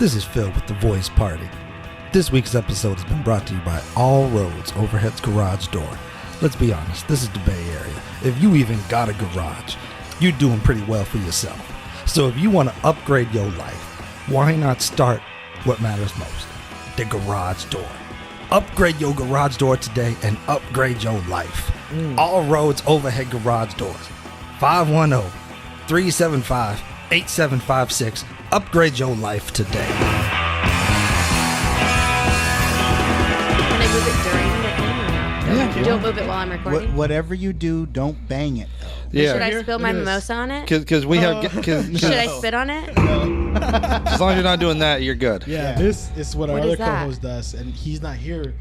This is Phil with The Voice Party. This week's episode has been brought to you by All Roads Overhead's Garage Door. Let's be honest, this is the Bay Area. If you even got a garage, you're doing pretty well for yourself. So if you want to upgrade your life, why not start what matters most? The garage door. Upgrade your garage door today and upgrade your life. All Roads Overhead Garage Doors. 510-375-8756. Upgrade your life today. Can I move it during the thing? Yeah. Don't move it while I'm recording. Whatever you do, don't bang it. Yeah. Should I spill my mimosa on it? Because we have. Should I spit on it? As long as you're not doing that, you're good. Yeah, this is what our What other is that? co-host does, and he's not here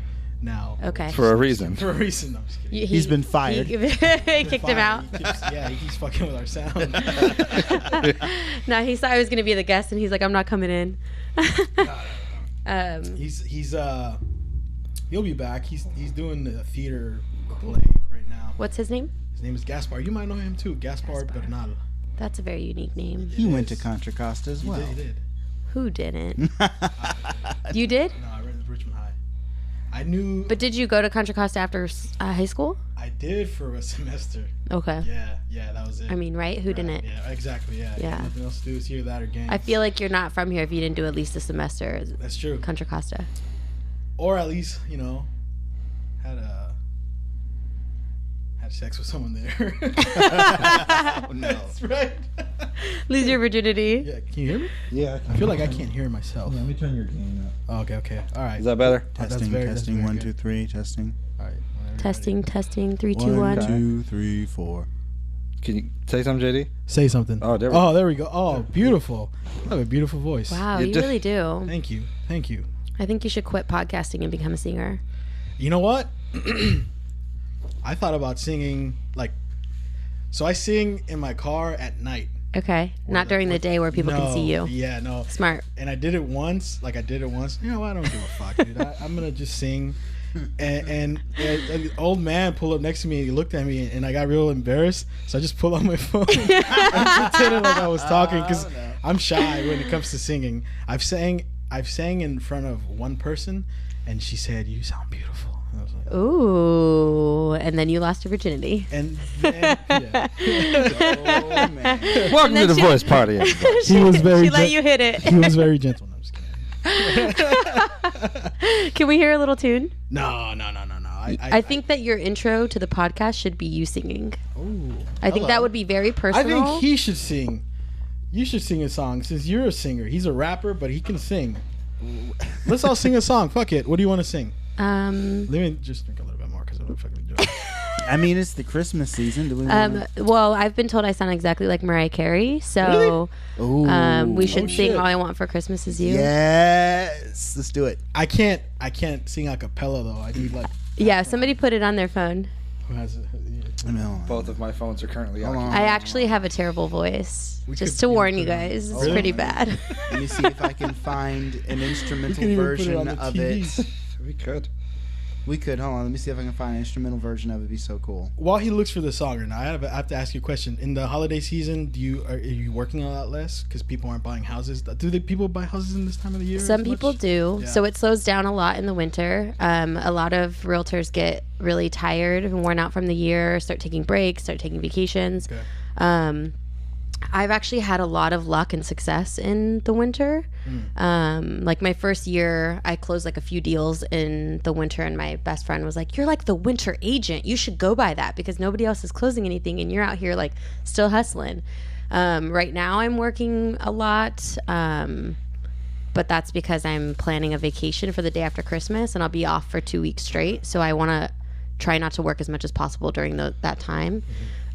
now. Okay. For a reason. For a reason. No, I'm just kidding. He's been fired. He kicked him out. He keeps fucking with our sound. No, he thought I was going to be the guest, and he's like, I'm not coming in. He'll be back. He's doing the theater play right now. What's his name? His name is Gaspar. You might know him too, Gaspar Bernal. That's a very unique name. He went to Contra Costa as well. He did. Who didn't? You did? No, I read Richmond High. I knew. But did you go to Contra Costa after high school? I did for a semester. Okay. Yeah, that was it. I mean, right? Who didn't? Yeah, exactly. Yeah. Yeah. Nothing else to do is here, that, or games. I feel like you're not from here if you didn't do at least a semester That's true. Contra Costa. Or at least, had sex with someone there. Oh, no. That's right. Lose your virginity. Yeah, can you hear me? Yeah, I feel like I can't hear myself. Let me turn your gain up. Oh, okay. All right. Is that better? That's Testing, very testing, 1, good. 2, 3, testing. All right. whenever Testing, testing, 3, 2, 1, 1. 2, 3, 4. Can you say something, JD? you're ready. Say something. Oh, there we go. there we go. Oh, beautiful. You have a beautiful voice. Wow, You you did- really do. Thank you. I think you should quit podcasting and become a singer. You know what? I thought about singing, so I sing in my car at night. Okay. Not during the day where people can see you. Yeah, no. Smart. And I did it once. You know what? I don't give a fuck, dude. I'm going to just sing. And an old man pulled up next to me and he looked at me and I got real embarrassed. So I just pulled out my phone and pretended like I was talking because I'm shy when it comes to singing. I've sang in front of one person and she said, "You sound beautiful." And I was like, Ooh. And then you lost your virginity. and then, yeah. Oh, man. Welcome to the Voice Party. everybody. He was very She let you hit it. He was very gentle. No, I'm just kidding. Can we hear a little tune? No. I think that your intro to the podcast should be you singing. Ooh, I think that would be very I personal. think he should sing. You should sing a song since you're a singer. He's a rapper, but he can sing. Let's all sing a song. Fuck it. What do you want to sing? Let me just drink a little bit more because I'm fucking joking. I mean, it's the Christmas season. Do we want Well, I've been told I sound exactly like Mariah Carey, so we should sing shit. "All I Want for Christmas Is You." Yes. Let's do it. I can't sing a cappella though. I need Yeah, somebody put it on their phone. who has it? No. Both of my phones are currently Hold on. on. I actually have a terrible voice. Just to warn you guys, it's Really? pretty bad. Let me see if I can find an We instrumental can even put it version on the of TV. it. We could. We could. Hold on. Let me see if I can find an instrumental version of it. It'd be so cool. While he looks for the song right now, I have to ask you a question. In the holiday season, are you working a lot less because people aren't buying houses? Do people buy houses in this time of the year? Some as people much? do. Yeah. So it slows down a lot in the winter. A lot of realtors get really tired and worn out from the year, start taking breaks, start taking vacations. Okay. I've actually had a lot of luck and success in the winter. Like my first year, I closed like a few deals in the winter, and my best friend was like, "You're like the winter agent. You should go by that because nobody else is closing anything, and you're out here like still hustling." Right now, I'm working a lot, but that's because I'm planning a vacation for the day after Christmas, and I'll be off for 2 weeks straight. So I want to try not to work as much as possible during that time.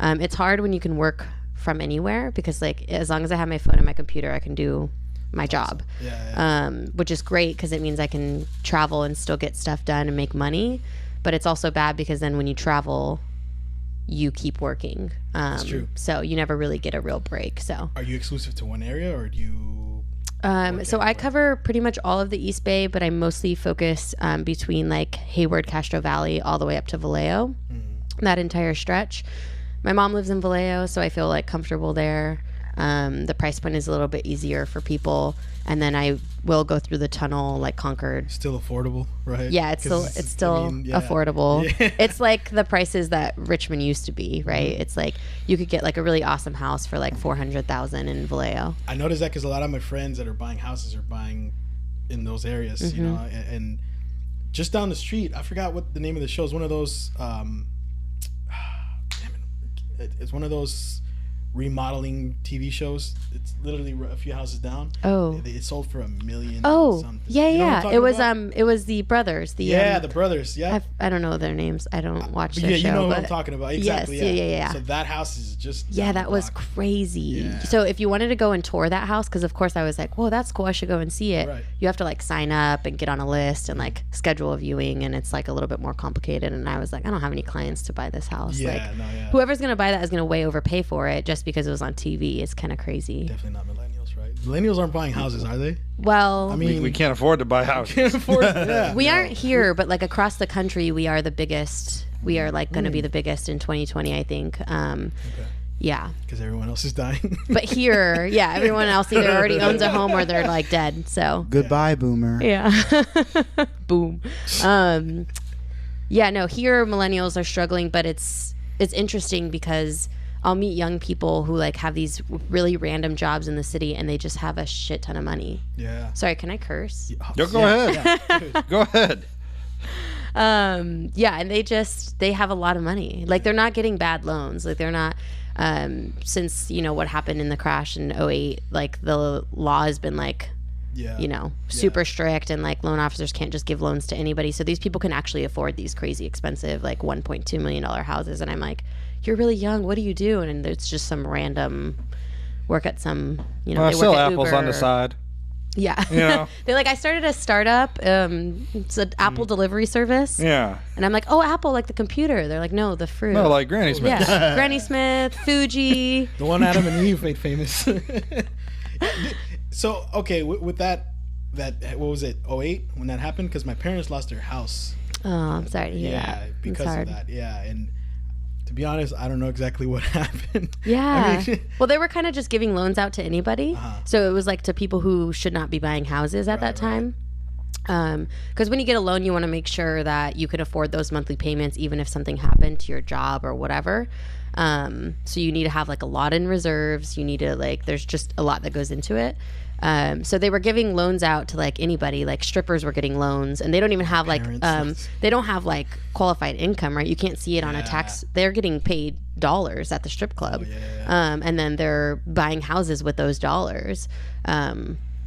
It's hard when you can work from anywhere because as long as I have my phone and my computer, I can do my job. Yeah. Which is great because it means I can travel and still get stuff done and make money. But it's also bad because then when you travel, you keep working. That's true. So you never really get a real break. So Are you exclusive to one area or do you? so I cover pretty much all of the East Bay, but I mostly focus between like Hayward, Castro Valley, all the way up to Vallejo, that entire stretch. My mom lives in Vallejo, so I feel like comfortable there. The price point is a little bit easier for people, and then I will go through the tunnel like Concord. Still affordable, right? Yeah, it's still yeah. affordable. Yeah. It's like the prices that Richmond used to be, right? Mm-hmm. It's like you could get like a really awesome house for like $400,000 in Vallejo. I noticed that because a lot of my friends that are buying houses are buying in those areas, you know, and just down the street, I forgot what the name of the show is. One of those, it's one of those remodeling TV shows. It's literally a few houses down. Oh, it sold for $1 million. oh, something. yeah, You know what I'm yeah. talking It was about? it was the brothers. The The brothers. Yeah. I don't know their names. I don't watch But their yeah, show. you know what but I'm talking about. Exactly. Yes, yeah. So that house is just Yeah, down the that was block. crazy. Yeah. So if you wanted to go and tour that house, because of course I was like, whoa, that's cool. I should go and see it. Right. You have to like sign up and get on a list and like schedule a viewing, and it's like a little bit more complicated. And I was like, I don't have any clients to buy this house. Yeah, like, no, yeah. whoever's gonna buy that is gonna way overpay for it just because it was on TV. It's kind of crazy. Definitely not millennials, right? Millennials aren't buying houses, are they? Well, I mean, We can't afford to buy houses. can't afford it. Yeah. we aren't here, but like across the country, we are the biggest. We are like going to be the biggest in 2020, I think. Yeah. Because everyone else is dying. But here, yeah, everyone else either already owns a home or they're like dead. So Goodbye, boomer. yeah, boom. Yeah, no, here millennials are struggling, but it's interesting because I'll meet young people who like have these really random jobs in the city and they just have a shit ton of money. Yeah. Sorry, can I curse? Yo, go ahead. Go ahead. Yeah, and they have a lot of money. Like they're not getting bad loans. Like they're not since, you know, what happened in the crash in 2008, like the law has been like, Yeah. you know, super strict, and like loan officers can't just give loans to anybody. So these people can actually afford these crazy expensive like $1.2 million houses. And I'm like, you're really young. What do you do? And it's just some random work at some, you know, Well, I they sell work at apples Uber. on the side. Yeah. You know? They're like, I started a startup. It's an Apple delivery service. Yeah. And I'm like, oh, Apple, like the computer. They're like, no, the fruit. No, like Granny Smith. Yeah. Granny Smith, Fuji. The one Adam and Eve made famous. So, okay, with that, what was it, 2008 when that happened? Because my parents lost their house. Oh, I'm sorry to hear that. Yeah, It's because of hard. that. Yeah, and to be honest, I don't know exactly what happened. Yeah. I mean, Well, they were kind of just giving loans out to anybody. Uh-huh. So it was like to people who should not be buying houses at that time. Because when you get a loan, you want to make sure that you can afford those monthly payments, even if something happened to your job or whatever. So you need to have like a lot in reserves. You need to like, there's just a lot that goes into it. So they were giving loans out to like anybody, like strippers were getting loans, and they don't even have like, Parents. they don't have like qualified income, right? You can't see it on a tax. They're getting paid dollars at the strip club. And then they're buying houses with those dollars,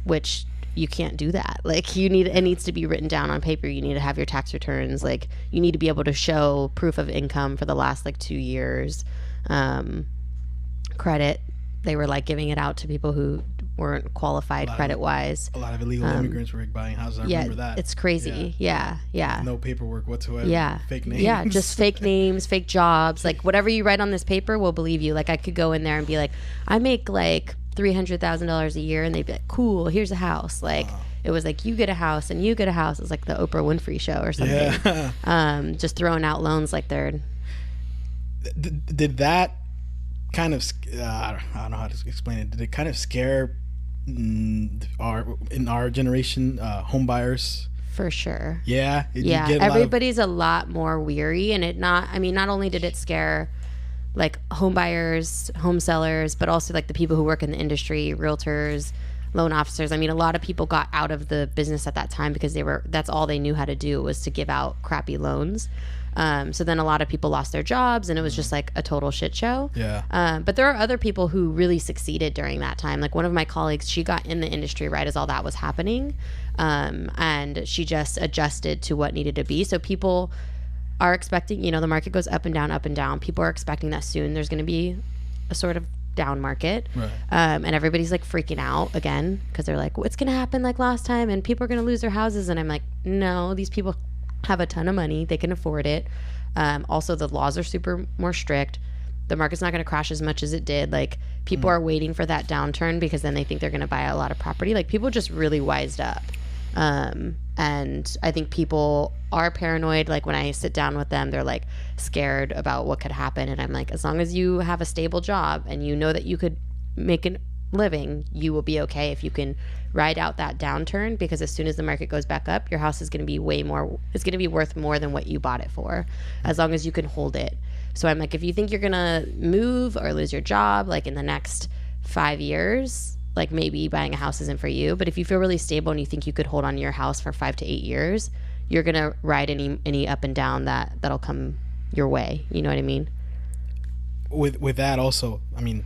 which you can't do that. Like it needs to be written down on paper. You need to have your tax returns. Like you need to be able to show proof of income for the last like 2 years. Credit, they were like giving it out to people who weren't qualified credit wise. a lot of illegal immigrants were buying houses. I remember that. It's crazy. Yeah. No paperwork whatsoever. Yeah. Fake names. Yeah, just fake names, fake jobs. Like whatever you write on this paper, we'll believe you. Like I could go in there and be like, I make like $300,000 a year, and they'd be like, cool, here's a house. Like it was like, you get a house and you get a house. It was like the Oprah Winfrey show or something. Yeah. Just throwing out loans like they're. Did that kind of I don't know how to explain it. Did it kind of scare our generation home buyers? For sure. Yeah. Did you Yeah, get a lot of- everybody's a lot more weary, and not only did it scare like home buyers, home sellers, but also like the people who work in the industry, realtors, loan officers. I mean, a lot of people got out of the business at that time because that's all they knew how to do was to give out crappy loans. So then a lot of people lost their jobs, and it was just like a total shit show. Yeah. But there are other people who really succeeded during that time. Like one of my colleagues, she got in the industry right as all that was happening. And she just adjusted to what needed to be. So people are expecting, the market goes up and down, up and down. People are expecting that soon there's going to be a sort of down market. Right. And everybody's like freaking out again because they're like, what's going to happen like last time? And people are going to lose their houses. And I'm like, no, these people have a ton of money. They can afford it. Also, the laws are super more strict. The market's not going to crash as much as it did. Like people are waiting for that downturn because then they think they're going to buy a lot of property. Like people just really wised up. And I think people are paranoid. Like when I sit down with them, they're like scared about what could happen. And I'm like, as long as you have a stable job and you know that you could make living, you will be okay if you can ride out that downturn, because as soon as the market goes back up, your house is going to be it's going to be worth more than what you bought it for, as long as you can hold it. So I'm like, if you think you're going to move or lose your job like in the next 5 years, like maybe buying a house isn't for you. But if you feel really stable and you think you could hold on to your house for 5 to 8 years, you're going to ride any up and down that'll come your way. You know what I mean? With that also, I mean,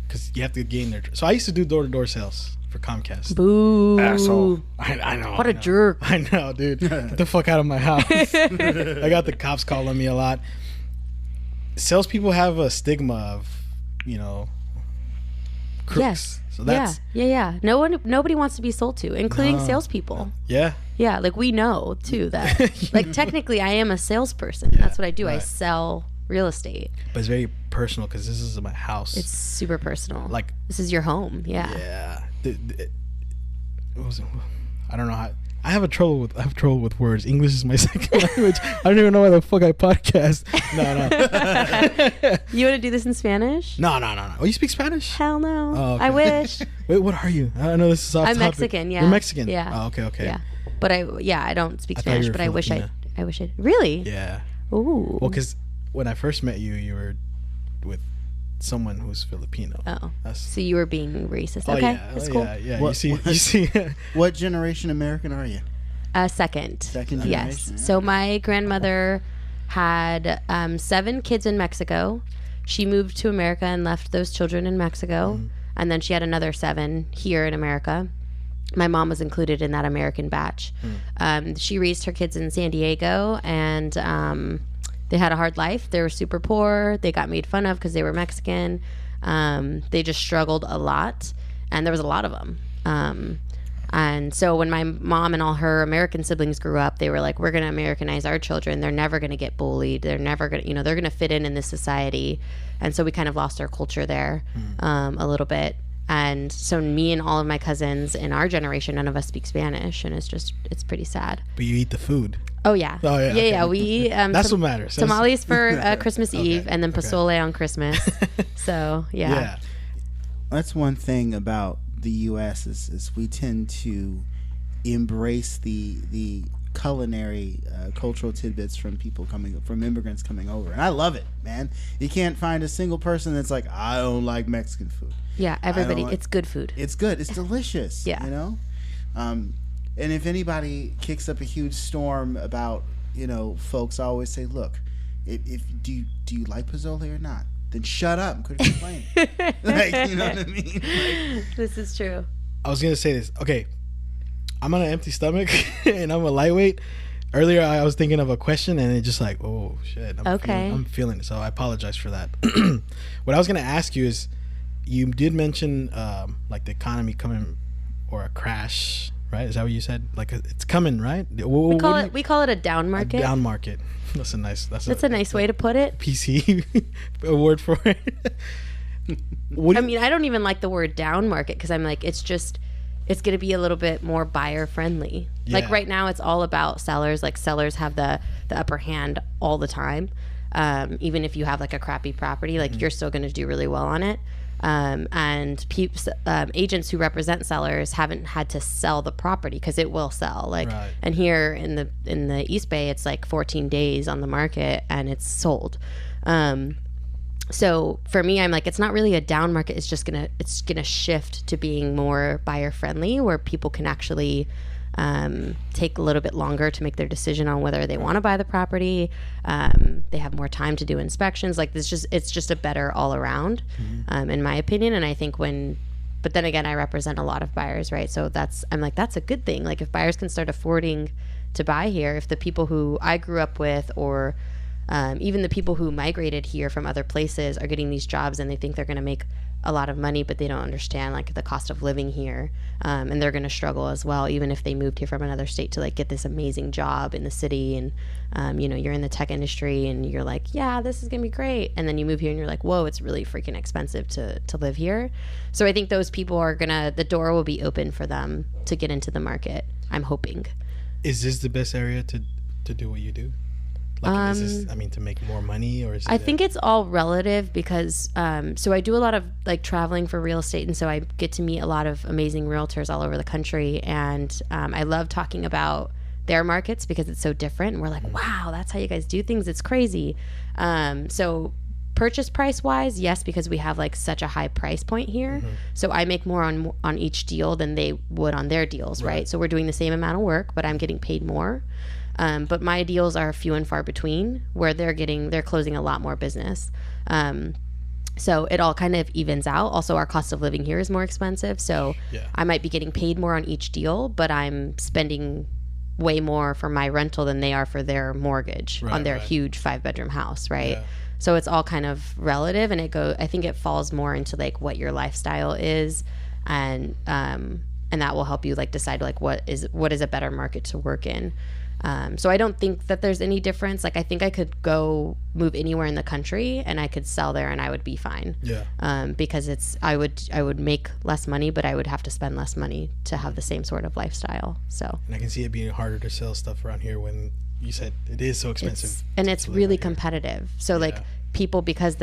because you have to gain their. So I used to do door-to-door sales for Comcast. Boo. Asshole. I know. What a jerk. I know, dude. Get the fuck out of my house. I got the cops calling me a lot. Salespeople have a stigma of, crooks. Yes. So that's yeah. Nobody wants to be sold to, including salespeople. yeah. Yeah, like we know too that like technically I am a salesperson. That's what I do. right. I sell real estate. But it's very personal because this is my house. It's super personal. Like, this is your home. Yeah. yeah. I don't know how. I have trouble with words. English is my second language. I don't even know why the fuck I podcast. No. You want to do this in Spanish? No. Oh, you speak Spanish? Hell no. Oh, okay. I wish. Wait, what are you? I know this is off I'm topic. Mexican. Yeah. You're Mexican. Yeah. Oh, okay. Yeah. But I don't speak I thought Spanish. you were But I wish Filipina. I wish I really. Yeah. Ooh. Well, because when I first met you, you were with someone who's Filipino. Oh. That's, So you were being racist. oh Okay. yeah. That's Oh, cool. yeah. What- You see. What generation American are you? Second. Second Yes. generation, So my grandmother had 7 kids in Mexico. She moved to America and left those children in Mexico. And then she had another 7 here in America. My mom was included in that American batch. She raised her kids in San Diego, and they had a hard life. They were super poor. They got made fun of because they were Mexican. They just struggled a lot, and there was a lot of them. And so when my mom and all her American siblings grew up, they were like, we're going to Americanize our children. They're never going to get bullied. They're never going to, they're going to fit in this society. And so we kind of lost our culture there a little bit. And so me and all of my cousins in our generation, none of us speak Spanish. And it's pretty sad. But you eat the food. Oh, yeah. Oh, yeah. Okay. Yeah. We eat That's what matters. tamales for Christmas Eve, and then pozole on Christmas. So, Yeah. That's one thing about the U.S. is we tend to embrace the culinary cultural tidbits from immigrants coming over, and I love it, man. You can't find a single person that's like, I don't like Mexican food. Yeah, everybody. like- It's good food. It's good. It's delicious. Yeah. And if anybody kicks up a huge storm about folks, I always say, look, if do you like pozole or not? Then shut up and quit complaining. Like, you know what I mean? Like, This is true. I was gonna say this. Okay, I'm on an empty stomach and I'm a lightweight. Earlier, I was thinking of a question and it just like, oh shit. I'm feeling it. So I apologize for that. What I was gonna ask you is, you did mention like the economy coming or a crash, right? Is that what you said? Like it's coming, right? We call it a down market. down market. That's a nice. That's a nice way to put it. PC award for it. I mean, I don't even like the word down market because I'm like, it's going to be a little bit more buyer friendly. Yeah. Like right now, it's all about sellers. Like sellers have the upper hand all the time. Even if you have like a crappy property, like you're still going to do really well on it. And agents who represent sellers haven't had to sell the property because it will sell. Like, Right. and here in the East Bay, it's like 14 days on the market and it's sold. So for me, I'm like, it's not really a down market. It's gonna shift to being more buyer friendly, where people can actually take a little bit longer to make their decision on whether they want to buy the property. They have more time to do inspections. Like it's just a better all around, in my opinion. And I think but then again, I represent a lot of buyers, right? So I'm like, that's a good thing. Like if buyers can start affording to buy here, if the people who I grew up with, or even the people who migrated here from other places are getting these jobs and they think they're going to make a lot of money, but they don't understand like the cost of living here, and they're going to struggle as well, even if they moved here from another state to like get this amazing job in the city. And you're in the tech industry and you're like, yeah, this is going to be great, and then you move here and you're like, whoa, it's really freaking expensive to live here. So I think those people the door will be open for them to get into the market, I'm hoping. Is this the best area to do what you do? Like, is this, to make more money, or is it I think it's all relative because so I do a lot of like traveling for real estate, and so I get to meet a lot of amazing realtors all over the country, and I love talking about their markets because it's so different, and we're like, wow, that's how you guys do things. It's crazy. So purchase price wise, yes, because we have like such a high price point here. So I make more on each deal than they would on their deals, right? So we're doing the same amount of work, but I'm getting paid more. But my deals are few and far between, where they're closing a lot more business. So it all kind of evens out. Also, our cost of living here is more expensive. So I might be getting paid more on each deal, but I'm spending way more for my rental than they are for their mortgage on their huge 5-bedroom house, right? So it's all kind of relative, and I think it falls more into like what your lifestyle is, and that will help you like decide like what is a better market to work in. So I don't think that there's any difference. Like, I think I could go move anywhere in the country and I could sell there and I would be fine. Because I would make less money, but I would have to spend less money to have the same sort of lifestyle. So. And I can see it being harder to sell stuff around here when you said it is so expensive. It's really competitive. So like people, because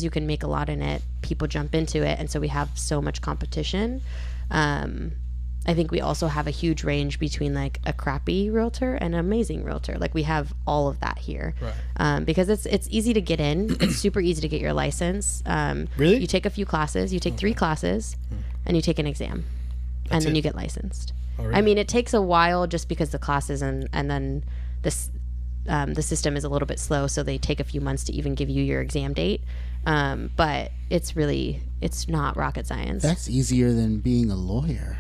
you can make a lot in it, people jump into it. And so we have so much competition. I think we also have a huge range between like a crappy realtor and an amazing realtor. Like, we have all of that here, because it's easy to get in. It's super easy to get your license. Really? You take a few classes. You take 3 classes, and you take an exam, and then you get licensed. Oh, really? I mean, it takes a while just because the classes and then this the system is a little bit slow, so they take a few months to even give you your exam date. But it's not rocket science. That's easier than being a lawyer.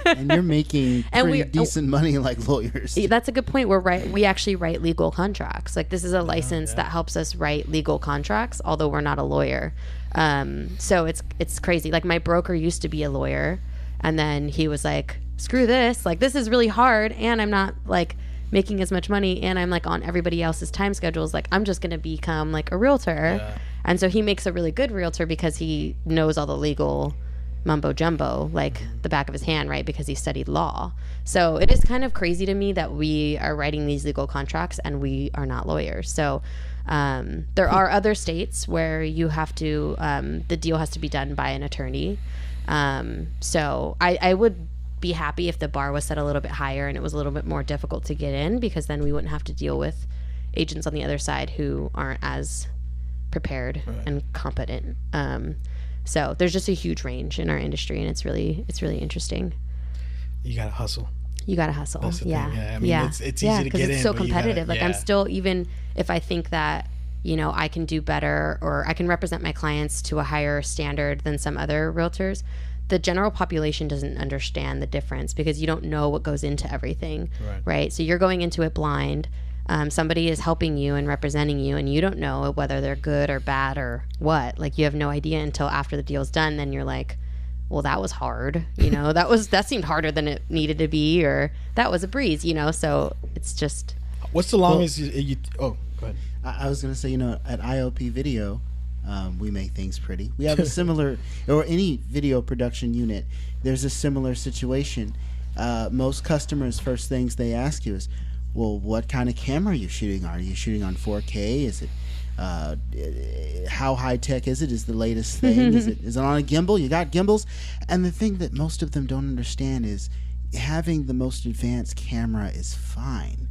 And you're making pretty decent money like lawyers. That's a good point. We actually write legal contracts. Like, this is a license that helps us write legal contracts, although we're not a lawyer. So it's crazy. Like, my broker used to be a lawyer, and then he was like, screw this. Like, this is really hard, and I'm not like making as much money, and I'm like on everybody else's time schedules. Like, I'm just going to become like a realtor. And so he makes a really good realtor because he knows all the legal mumbo jumbo like the back of his hand, right? Because he studied law. So it is kind of crazy to me that we are writing these legal contracts and we are not lawyers. So there are other states where you have to the deal has to be done by an attorney. So I would be happy if the bar was set a little bit higher and it was a little bit more difficult to get in, because then we wouldn't have to deal with agents on the other side who aren't as prepared and competent. So there's just a huge range in our industry, and it's really interesting. You gotta hustle. That's the thing. Yeah. I mean, it's easy to get in. It's so competitive. I'm still, even if I think that, I can do better or I can represent my clients to a higher standard than some other realtors, the general population doesn't understand the difference because you don't know what goes into everything, right? So you're going into it blind. Somebody is helping you and representing you, and you don't know whether they're good or bad or what. Like, you have no idea until after the deal's done. Then you're like, well, that was hard. That seemed harder than it needed to be, or that was a breeze. So it's just. What's the longest you? Oh, go ahead. I was gonna say, at IOP Video, we make things pretty. We have a similar, or any video production unit, there's a similar situation. Most customers' first things they ask you is, well, what kind of camera are you shooting on? Are you shooting on 4K? Is it how high tech is it? Is the latest thing? Is it on a gimbal? You got gimbals? And the thing that most of them don't understand is having the most advanced camera is fine,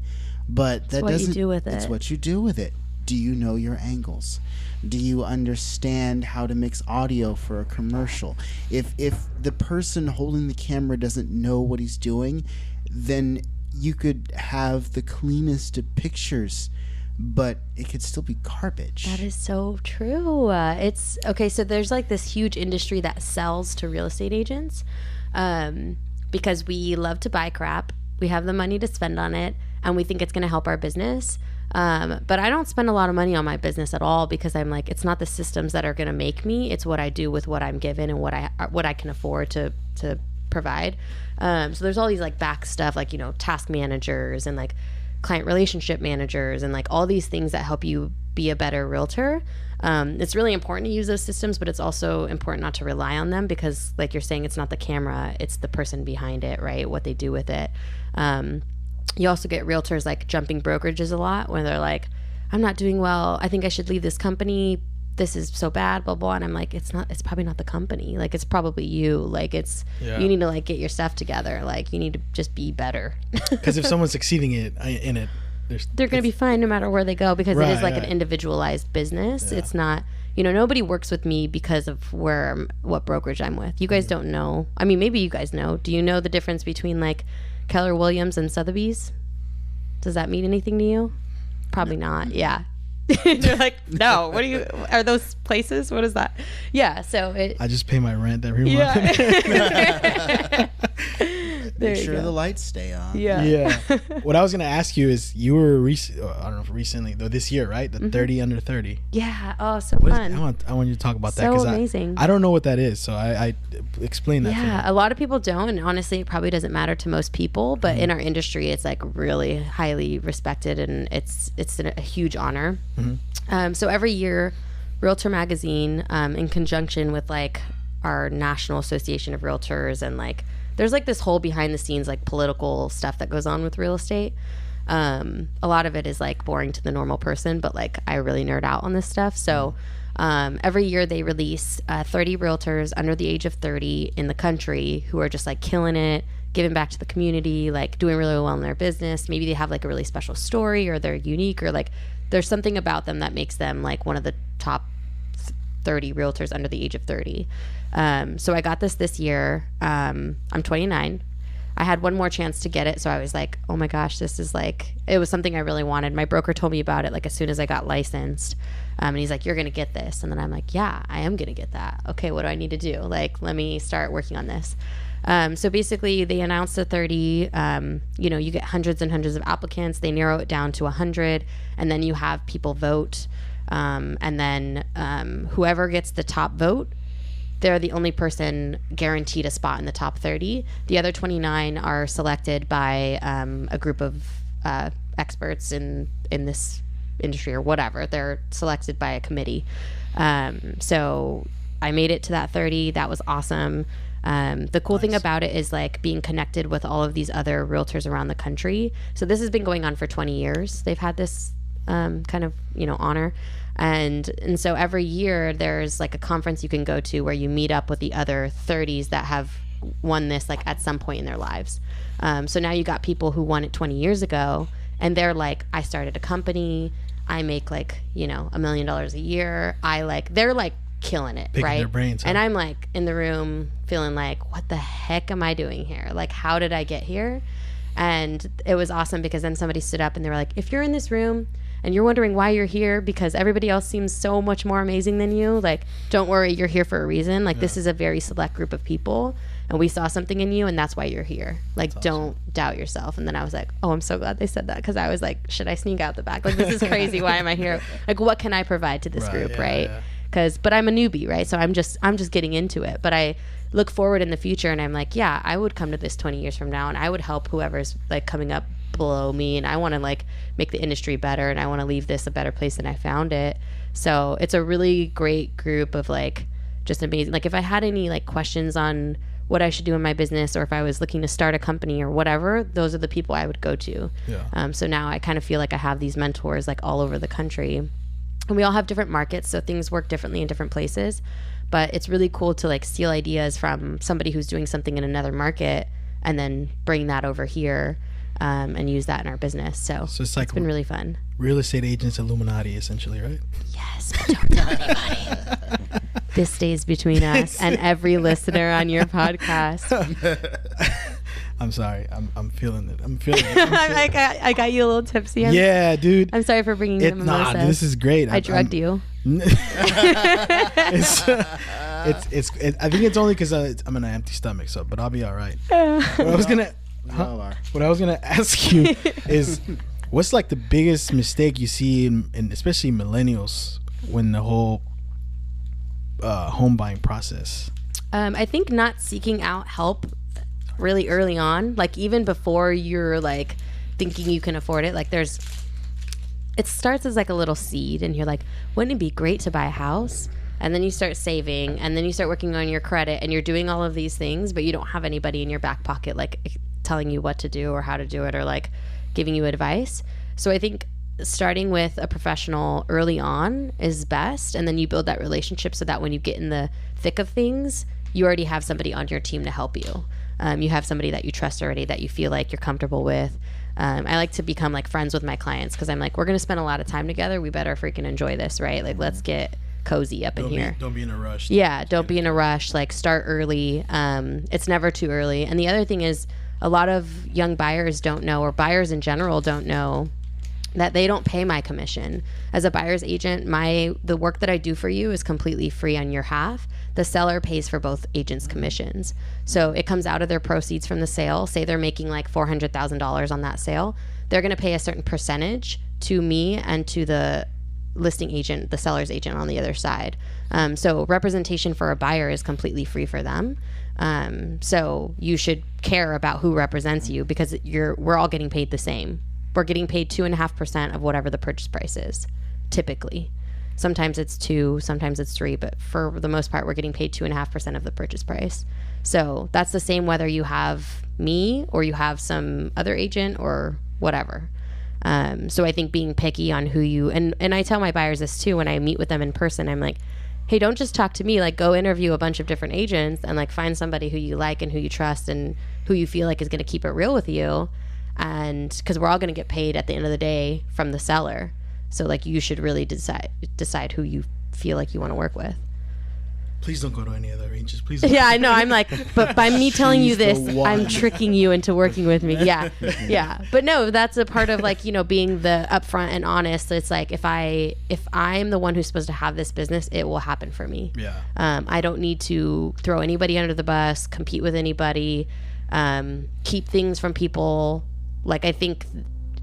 but that doesn't. What you do with it. It's what you do with it. Do you know your angles? Do you understand how to mix audio for a commercial? If the person holding the camera doesn't know what he's doing, then you could have the cleanest of pictures, but it could still be garbage. That is so true. It's okay. So there's like this huge industry that sells to real estate agents, because we love to buy crap. We have the money to spend on it, and we think it's going to help our business. But I don't spend a lot of money on my business at all, because I'm like, it's not the systems that are going to make me. It's what I do with what I'm given and what I can afford to provide. So there's all these like back stuff, like, task managers and like client relationship managers and like all these things that help you be a better realtor. It's really important to use those systems, but it's also important not to rely on them, because like you're saying, it's not the camera, it's the person behind it, right? What they do with it. you also get realtors like jumping brokerages a lot when they're like, I'm not doing well. I think I should leave this company. This is so bad, blah, blah. And I'm like, it's probably not the company. Like, it's probably you. Like, you need to like get your stuff together. Like, you need to just be better. Because if someone's succeeding in it, they're going to be fine no matter where they go, because it is like an individualized business. It's not, nobody works with me because of what brokerage I'm with. You guys don't know. I mean, maybe you guys know. Do you know the difference between like Keller Williams and Sotheby's? Does that mean anything to you? Probably not. Yeah. You're like, no, are those places? What is that? Yeah. So I just pay my rent every month. Yeah. Make sure the lights stay on. Yeah. What I was going to ask you is, you were I don't know if recently, though, this year, right? The 30 under 30. Yeah. Oh, so fun. I want you to talk about that. So amazing. I don't know what that is. So I explain that. Yeah. A lot of people don't. And honestly, it probably doesn't matter to most people. But in our industry, it's like really highly respected. And it's a huge honor. Mm-hmm. So every year, Realtor Magazine, in conjunction with like our National Association of Realtors, and like there's like this whole behind the scenes like political stuff that goes on with real estate. A lot of it is like boring to the normal person, but like I really nerd out on this stuff. So every year they release 30 realtors under the age of 30 in the country who are just like killing it, giving back to the community, like doing really well in their business. Maybe they have like a really special story, or they're unique, or like there's something about them that makes them like one of the top 30 realtors under the age of 30. So I got this year. I'm 29. I had one more chance to get it. So I was like, oh my gosh, this is like, it was something I really wanted. My broker told me about it like as soon as I got licensed. And he's like, you're going to get this. And then I'm like, yeah, I am going to get that. Okay, what do I need to do? Like, let me start working on this. So basically they announced the 30, you get hundreds and hundreds of applicants. They narrow it down to 100, and then you have people vote. And then whoever gets the top vote, they're the only person guaranteed a spot in the top 30. The other 29 are selected by a group of experts in this industry or whatever. They're selected by a committee. So I made it to that 30. That was awesome. The cool thing about it is like being connected with all of these other realtors around the country. So this has been going on for 20 years. They've had this kind of, honor. And so every year there's like a conference you can go to where you meet up with the other 30s that have won this like at some point in their lives. So now you got people who won it 20 years ago, and they're like, I started a company. I make like, $1 million a year. They're like killing it, picking right? Their brains, and I'm like in the room feeling like, what the heck am I doing here? Like, how did I get here? And it was awesome because then somebody stood up and they were like, if you're in this room and you're wondering why you're here because everybody else seems so much more amazing than you, like, don't worry, you're here for a reason. Like, this is a very select group of people, and we saw something in you, and that's why you're here. Like, don't doubt yourself. And then I was like, oh, I'm so glad they said that, because I was like, should I sneak out the back? Like, this is crazy. Why am I here? Like, what can I provide to this group, right? But I'm a newbie, right? So I'm just getting into it. But I look forward in the future, and I'm like, yeah, I would come to this 20 years from now, and I would help whoever's like coming up below me, and I want to like make the industry better, and I want to leave this a better place than I found it. So it's a really great group of like just amazing. Like, if I had any like questions on what I should do in my business, or if I was looking to start a company or whatever, those are the people I would go to. So now I kind of feel like I have these mentors like all over the country, and we all have different markets, so things work differently in different places. But it's really cool to like steal ideas from somebody who's doing something in another market and then bring that over here and use that in our business. So it's like, it's been really fun. Real estate agents Illuminati, essentially, right? Yes, but don't tell anybody. This stays between us and every listener on your podcast. I'm sorry. I'm feeling it. I got you a little tipsy. Yeah, dude. I'm sorry for bringing you mimosas. Nah, this is great. I drugged you. I think it's only because I'm in an empty stomach. So, but I'll be all right. What I was gonna ask you is, what's like the biggest mistake you see in especially millennials when the whole home buying process? I think not seeking out help really early on, like even before you're like thinking you can afford it. Like it starts as like a little seed, and you're like, wouldn't it be great to buy a house? And then you start saving, and then you start working on your credit, and you're doing all of these things, but you don't have anybody in your back pocket like telling you what to do or how to do it, or like giving you advice. So I think starting with a professional early on is best, and then you build that relationship so that when you get in the thick of things, you already have somebody on your team to help you. You have somebody that you trust already, that you feel like you're comfortable with. I like to become like friends with my clients, because I'm like, we're going to spend a lot of time together. We better freaking enjoy this, right? Like, let's get cozy up in here. Don't be in a rush. Yeah, don't be in a rush. Like, start early. It's never too early. And the other thing is, a lot of young buyers don't know, or buyers in general don't know, that they don't pay my commission. As a buyer's agent, the work that I do for you is completely free on your half. The seller pays for both agents' commissions. So it comes out of their proceeds from the sale. Say they're making like $400,000 on that sale. They're going to pay a certain percentage to me and to the listing agent, the seller's agent on the other side. So representation for a buyer is completely free for them. So you should care about who represents you, because we're all getting paid the same. We're getting paid 2.5% of whatever the purchase price is, typically. Sometimes it's 2, sometimes it's 3, but for the most part, we're getting paid 2.5% of the purchase price. So that's the same whether you have me or you have some other agent or whatever. So I think being picky on who you, and I tell my buyers this too, when I meet with them in person, I'm like, hey, don't just talk to me, like go interview a bunch of different agents and like find somebody who you like and who you trust and who you feel like is going to keep it real with you. And because we're all going to get paid at the end of the day from the seller. So like you should really decide who you feel like you want to work with. Please don't go to any other agents. Please don't. Yeah, I know. I'm like, but by me telling you this, I'm tricking you into working with me. Yeah. Yeah. But no, that's a part of like, being the upfront and honest. It's like, if I'm the one who's supposed to have this business, it will happen for me. Yeah. I don't need to throw anybody under the bus, compete with anybody, keep things from people. Like, I think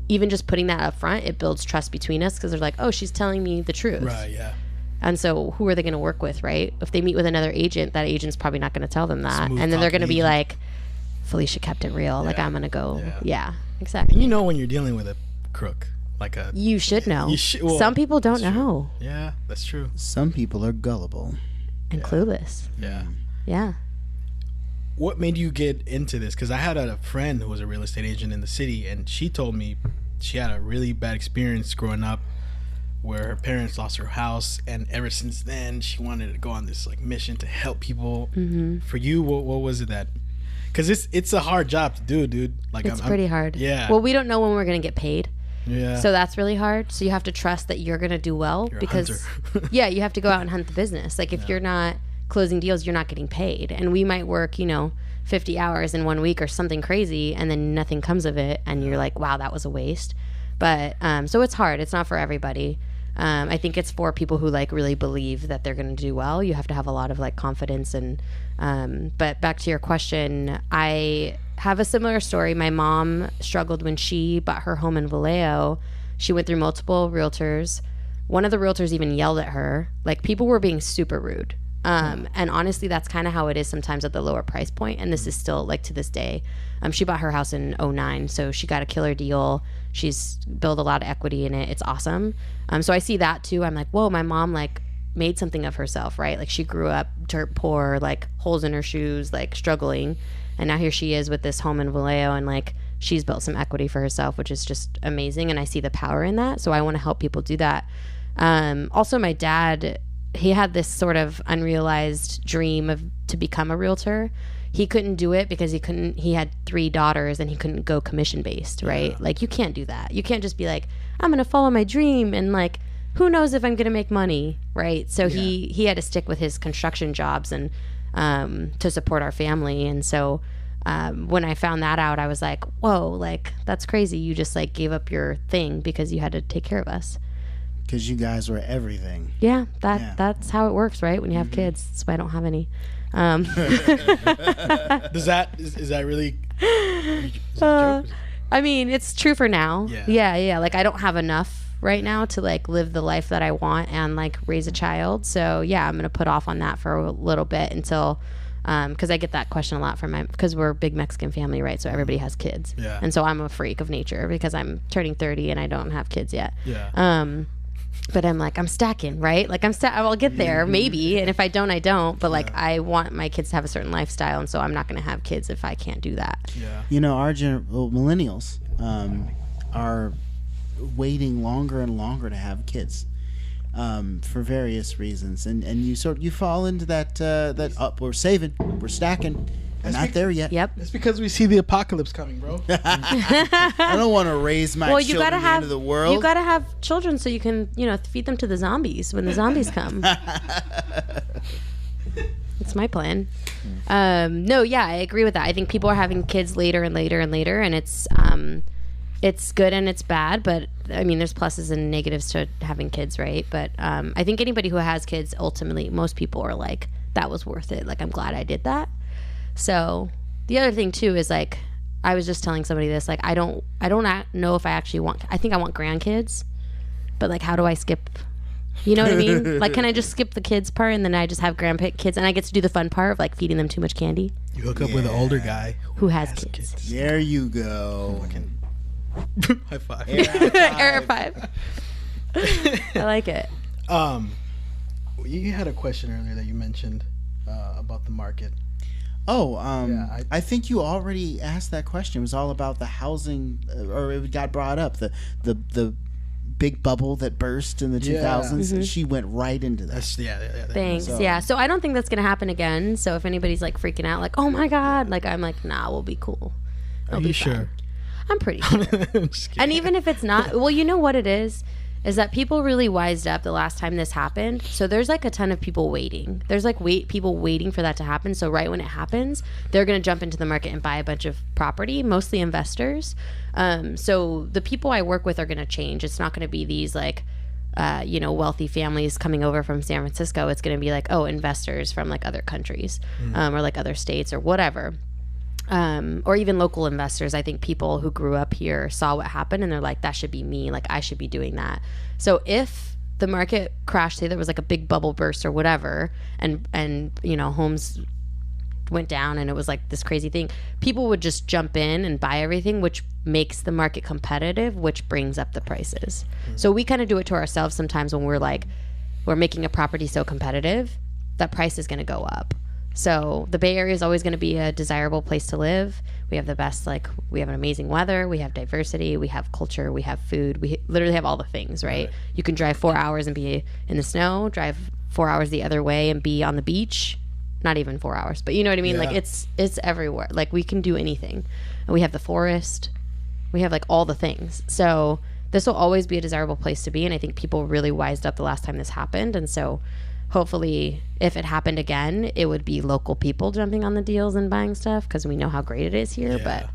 even just putting that up front, it builds trust between us, because they're like, oh, she's telling me the truth. Right, yeah. And so who are they going to work with, right? If they meet with another agent, that agent's probably not going to tell them that. Smooth and then they're going to be agent. like, Felicia kept it real. Yeah. Like, I'm going to go. Yeah. Yeah, exactly. And when you're dealing with a crook. You should know. Well, some people don't that's true. know. Yeah, that's true. Some people are gullible. And clueless. Yeah. Yeah. What made you get into this? Because I had a friend who was a real estate agent in the city, and she told me she had a really bad experience growing up where her parents lost her house, and ever since then she wanted to go on this like mission to help people. Mm-hmm. For you, what was it that? Because it's a hard job to do, dude. Like It's pretty hard. Yeah. Well, we don't know when we're going to get paid. Yeah. So that's really hard. So you have to trust that you're going to do well. You're a because hunter. yeah, you have to go out and hunt the business. Like if you're not closing deals, you're not getting paid. And we might work, 50 hours in 1 week or something crazy, and then nothing comes of it, and you're like, wow, that was a waste. But so it's hard. It's not for everybody. I think it's for people who like really believe that they're going to do well. You have to have a lot of like confidence. And but back to your question, I have a similar story. My mom struggled when she bought her home in Vallejo. She went through multiple realtors. One of the realtors even yelled at her. Like, people were being super rude. And honestly, that's kind of how it is sometimes at the lower price point. And this is still like to this day. She bought her house in 2009, so she got a killer deal. She's built a lot of equity in it. It's awesome. So I see that too. I'm like, whoa, my mom like made something of herself, right? Like she grew up dirt poor, like holes in her shoes, like struggling. And now here she is with this home in Vallejo, and like she's built some equity for herself, which is just amazing. And I see the power in that. So I want to help people do that. Also, my dad, he had this sort of unrealized dream to become a realtor. He couldn't do it because he had 3 daughters and he couldn't go commission based, right? Yeah. Like you can't do that. You can't just be like, I'm going to follow my dream and like, who knows if I'm going to make money, right? So he had to stick with his construction jobs and to support our family. And so when I found that out, I was like, whoa, like that's crazy. You just like gave up your thing because you had to take care of us. Because you guys were everything. Yeah, that's how it works, right? When you have kids. That's why I don't have any. Is that really? I mean, it's true for now. Yeah. Like I don't have enough right now to like live the life that I want and like raise a child. So yeah, I'm gonna put off on that for a little bit until. Because I get that question a lot because we're a big Mexican family, right? So everybody has kids. Yeah. And so I'm a freak of nature because I'm turning 30 and I don't have kids yet. Yeah. But I'm like, I'm stacking, right? Like I'll get there maybe. And if I don't, I don't. But like, I want my kids to have a certain lifestyle. And so I'm not going to have kids if I can't do that. Yeah. Our millennials, are waiting longer and longer to have kids. For various reasons, and you fall into that we're saving, we're stacking, I'm not there yet. Yep. It's because we see the apocalypse coming, bro. I don't want to raise my children into the world. You gotta have children so you can feed them to the zombies when the zombies come. That's my plan. No, yeah, I agree with that. I think people are having kids later and later and later, and it's good and it's bad, but I mean, there's pluses and negatives to having kids, right? But I think anybody who has kids, ultimately, most people are like, that was worth it. Like, I'm glad I did that. So the other thing too is like, I was just telling somebody this, like, I don't know if I actually I think I want grandkids, but like, how do I skip? You know what I mean? Like, can I just skip the kids part and then I just have kids and I get to do the fun part of like feeding them too much candy? You hook up with an older guy who has kids. There you go. High five. Air five. I like it. You had a question earlier that you mentioned about the market. I think you already asked that question. It was all about the housing, or it got brought up, the big bubble that burst in the 2000s. Mm-hmm. She went right into that. Thanks. So I don't think that's gonna happen again. So if anybody's like freaking out, like, oh my god, like, I'm like, nah, we'll be cool. Are you sure? I'm pretty sure. And even if it's not, well, you know what it is that people really wised up the last time this happened. So there's like a ton of people waiting. There's like people waiting for that to happen. So right when it happens, they're going to jump into the market and buy a bunch of property, mostly investors. So the people I work with are going to change. It's not going to be these like, wealthy families coming over from San Francisco. It's going to be like, investors from like other countries or like other states or whatever. Or even local investors. I think people who grew up here saw what happened and they're like, that should be me. Like, I should be doing that. So if the market crashed, say there was like a big bubble burst or whatever, and homes went down and it was like this crazy thing, people would just jump in and buy everything, which makes the market competitive, which brings up the prices. So we kind of do it to ourselves sometimes when we're making a property so competitive that price is going to go up. So the Bay Area is always going to be a desirable place to live. We have the best, we have an amazing weather, we have diversity, we have culture, we have food, we literally have all the things, right? You can drive 4 hours and be in the snow, drive 4 hours the other way and be on the beach. Not even 4 hours, but you know what I mean? Yeah. Like, it's everywhere. Like, we can do anything. And we have the forest. We have, like, all the things. So this will always be a desirable place to be, and I think people really wised up the last time this happened, and so hopefully, if it happened again, it would be local people jumping on the deals and buying stuff because we know how great it is here. But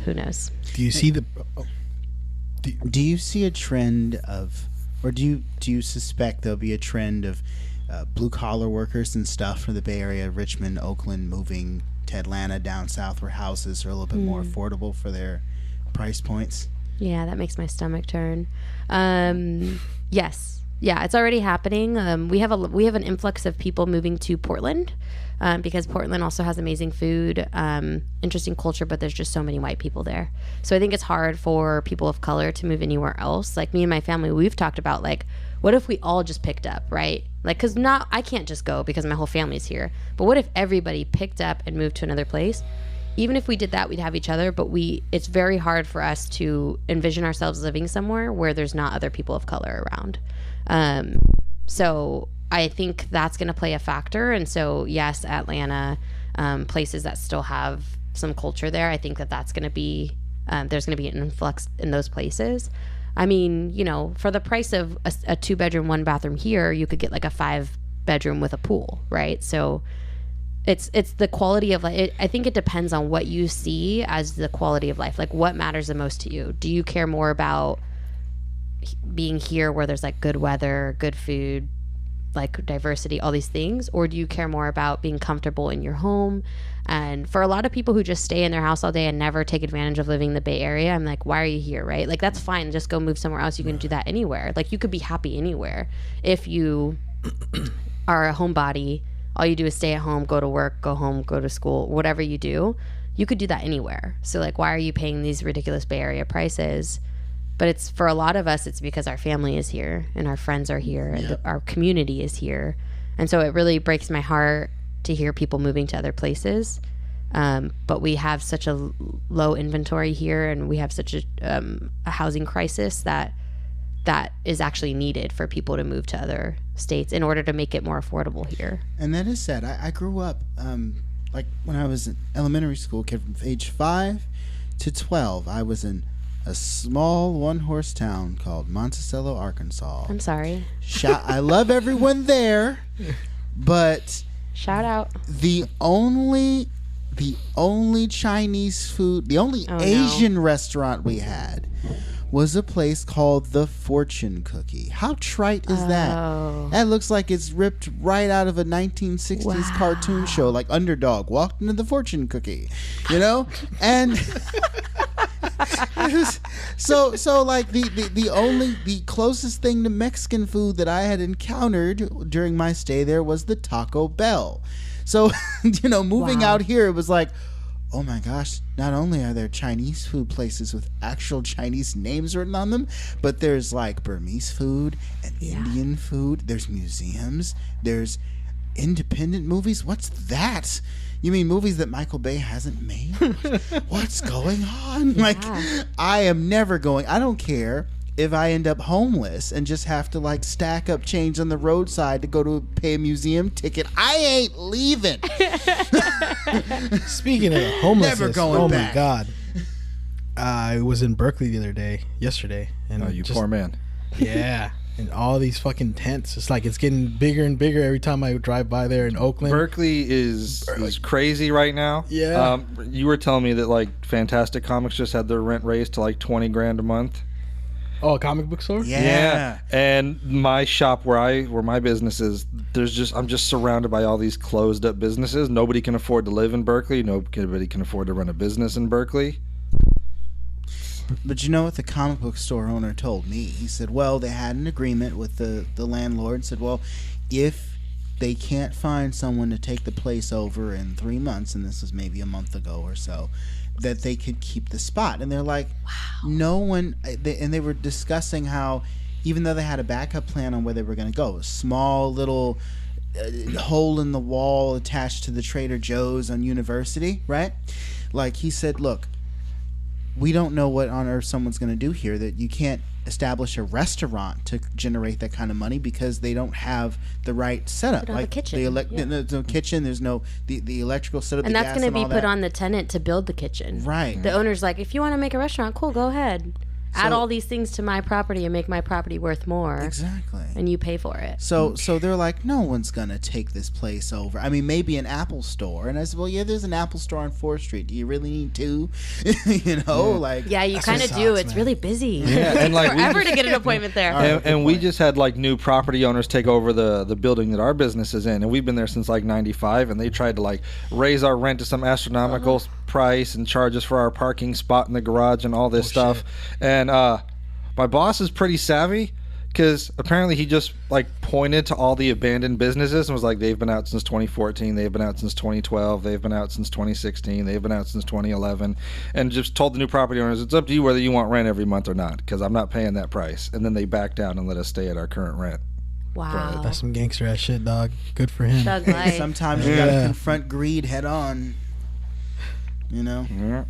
who knows? Do you see do you see a trend of, or do you suspect there'll be a trend of blue collar workers and stuff from the Bay Area, Richmond, Oakland, moving to Atlanta, down south, where houses are a little bit more affordable for their price points? Yeah, that makes my stomach turn. Yes. Yeah, it's already happening. We have an influx of people moving to Portland because Portland also has amazing food, interesting culture, but there's just so many white people there. So I think it's hard for people of color to move anywhere else. Like me and my family, we've talked about like, what if we all just picked up, right? Like, because I can't just go because my whole family's here. But what if everybody picked up and moved to another place? Even if we did that, we'd have each other, but it's very hard for us to envision ourselves living somewhere where there's not other people of color around. So I think that's going to play a factor. And so, yes, Atlanta, places that still have some culture there, I think that's going to be, there's going to be an influx in those places. I mean, for the price of a 2-bedroom, 1-bathroom here, you could get like a 5-bedroom with a pool, right? So it's the quality of life. I think it depends on what you see as the quality of life. Like, what matters the most to you? Do you care more about being here where there's like good weather, good food, like diversity, all these things, or do you care more about being comfortable in your home? And for a lot of people who just stay in their house all day and never take advantage of living in the Bay Area, I'm like, why are you here, right? Like, that's fine, just go move somewhere else. You can do that anywhere. Like, you could be happy anywhere. If you are a homebody, all you do is stay at home, go to work, go home, go to school, whatever you do, you could do that anywhere. So like, why are you paying these ridiculous Bay Area prices? But it's, for a lot of us, it's because our family is here and our friends are here and our community is here. And so it really breaks my heart to hear people moving to other places But we have such a low inventory here, and we have such a housing crisis that is actually needed for people to move to other states in order to make it more affordable here. And that is sad. I grew up, like when I was in elementary school, kid from age 5 to 12, I was in a small one-horse town called Monticello, Arkansas. I'm sorry. I love everyone there, but Shout out. the only Chinese food, the only Asian restaurant we had was a place called the Fortune Cookie. How trite is that? That looks like it's ripped right out of a 1960s cartoon show, like Underdog walked into the Fortune Cookie, you know? And so like the closest thing to Mexican food that I had encountered during my stay there was the Taco Bell. So, you know, moving out here, it was like, oh my gosh, not only are there Chinese food places with actual Chinese names written on them, but there's like Burmese food and Indian food. There's museums. There's independent movies. What's that? You mean movies that Michael Bay hasn't made? What's going on? Like, I am never going. I don't care if I end up homeless and just have to like stack up change on the roadside to go to pay a museum ticket. I ain't leaving. Speaking of homelessness, Never going back. My God. I was in Berkeley the other day, yesterday. And Oh, you poor man. Yeah. And all these fucking tents. It's like it's getting bigger and bigger every time I drive by there in Oakland. Berkeley is crazy right now. Yeah. You were telling me that like Fantastic Comics just had their rent raised to like $20,000 a month. Oh, a comic book store? Yeah. And my shop where my business is, I'm just surrounded by all these closed up businesses. Nobody can afford to live in Berkeley. Nobody can afford to run a business in Berkeley. But you know what the comic book store owner told me? He said, well, they had an agreement with the landlord. Said, well, if they can't find someone to take the place over in 3 months, and this was maybe a month ago or so, that they could keep the spot. And they're like, no one, and they were discussing how even though they had a backup plan on where they were going to go, a small little hole in the wall attached to the Trader Joe's on University, right? Like he said, look, we don't know what on earth someone's going to do here, that you can't establish a restaurant to generate that kind of money because they don't have the right setup. Like kitchen. There's no kitchen, there's no the electrical setup, and the that's gas going to and be all put that. on the tenant to build the kitchen. Right. The owner's like, if you want to make a restaurant, cool, go ahead. Add all these things to my property and make my property worth more. Exactly. And you pay for it. So they're like, no one's going to take this place over. I mean, maybe an Apple store. And I said, well, yeah, there's an Apple store on 4th Street. Do you really need 2? You know, like. Yeah, you kind of do. It's really busy. Yeah, and like forever to get an appointment there. And we just had like new property owners take over the building that our business is in, and we've been there since like '95, and they tried to like raise our rent to some astronomical price and charge us for our parking spot in the garage and all this stuff. Shit. And my boss is pretty savvy, because apparently he just like pointed to all the abandoned businesses and was like, they've been out since 2014, they've been out since 2012, they've been out since 2016, they've been out since 2011, and just told the new property owners, it's up to you whether you want rent every month or not, because I'm not paying that price. And then they backed down and let us stay at our current rent. Wow. That's some gangster ass shit, dog. Good for him. Thug life. Sometimes you gotta confront greed head on. You know? Yeah.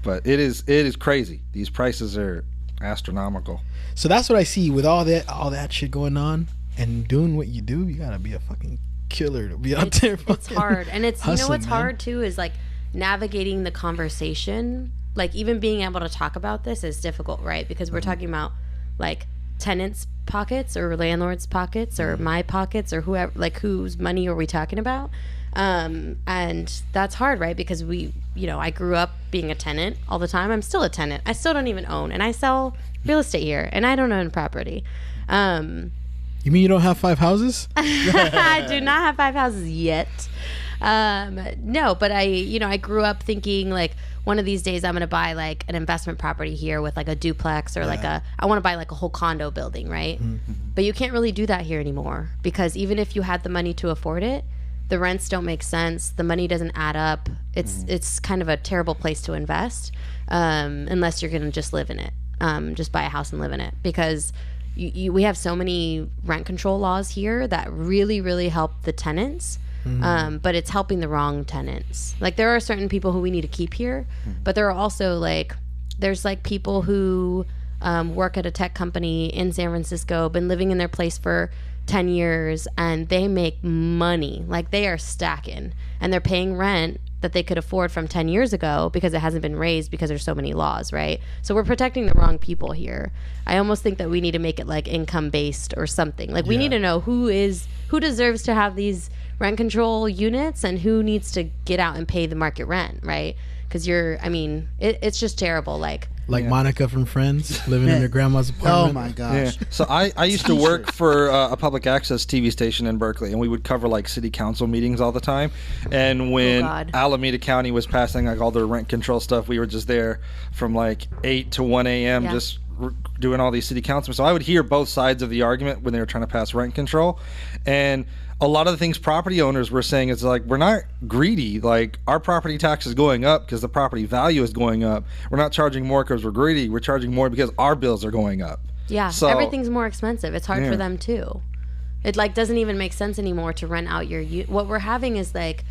But it is crazy. These prices are astronomical. So that's what I see with all that shit going on, and doing what you do. You gotta be a fucking killer to be out there. It's hard, and it's hustling, you know what's man. hard too is like navigating the conversation. Like even being able to talk about this is difficult, right? Because we're talking about like tenants' pockets or landlords' pockets or my pockets or whoever. Like whose money are we talking about? And that's hard, right? Because I grew up being a tenant all the time. I'm still a tenant. I still don't even own, and I sell real estate here, and I don't own property. You mean you don't have 5 houses? I do not have 5 houses yet. No, but I grew up thinking like one of these days I'm going to buy like an investment property here with like a duplex or I want to buy like a whole condo building, right? Mm-hmm. But you can't really do that here anymore, because even if you had the money to afford it, the rents don't make sense. The money doesn't add up. It's kind of a terrible place to invest, unless you're going to just live in it. Just buy a house and live in it, because we have so many rent control laws here that really, really help the tenants. but it's helping the wrong tenants. Like there are certain people who we need to keep here, but there are also like there's like people who work at a tech company in San Francisco, been living in their place for 10 years, and they make money. Like they are stacking, and they're paying rent that they could afford from 10 years ago because it hasn't been raised because there's so many laws, right? So we're protecting the wrong people here. I almost think that we need to make it like income based or something. Like we need to know who deserves to have these rent control units and who needs to get out and pay the market rent, right? Because it's just terrible. Like Monica from Friends living in her grandma's apartment. Oh my gosh. Yeah. So I used to work for a public access TV station in Berkeley, and we would cover like city council meetings all the time. And when Alameda County was passing like all their rent control stuff, we were just there from like 8 to 1 a.m. just doing all these city councils. So I would hear both sides of the argument when they were trying to pass rent control. And a lot of the things property owners were saying is like, we're not greedy. Like our property tax is going up because the property value is going up. We're not charging more because we're greedy. We're charging more because our bills are going up. Yeah, so everything's more expensive. It's hard for them too. It like doesn't even make sense anymore to rent out what we're having is like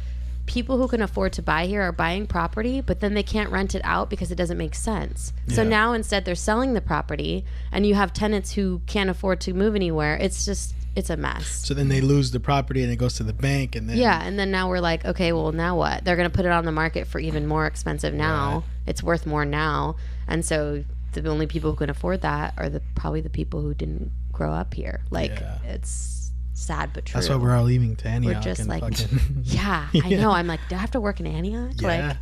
people who can afford to buy here are buying property, but then they can't rent it out because it doesn't make sense. So now instead they're selling the property, and you have tenants who can't afford to move anywhere. It's a mess. So then they lose the property and it goes to the bank, and then and then now we're like, okay, well now what? They're going to put it on the market for even more expensive now. Right. It's worth more now, and so the only people who can afford that are probably the people who didn't grow up here. Like it's sad but true. That's why we're all leaving to Antioch. We're just like, fucking... I know. I'm like, do I have to work in Antioch? Yeah.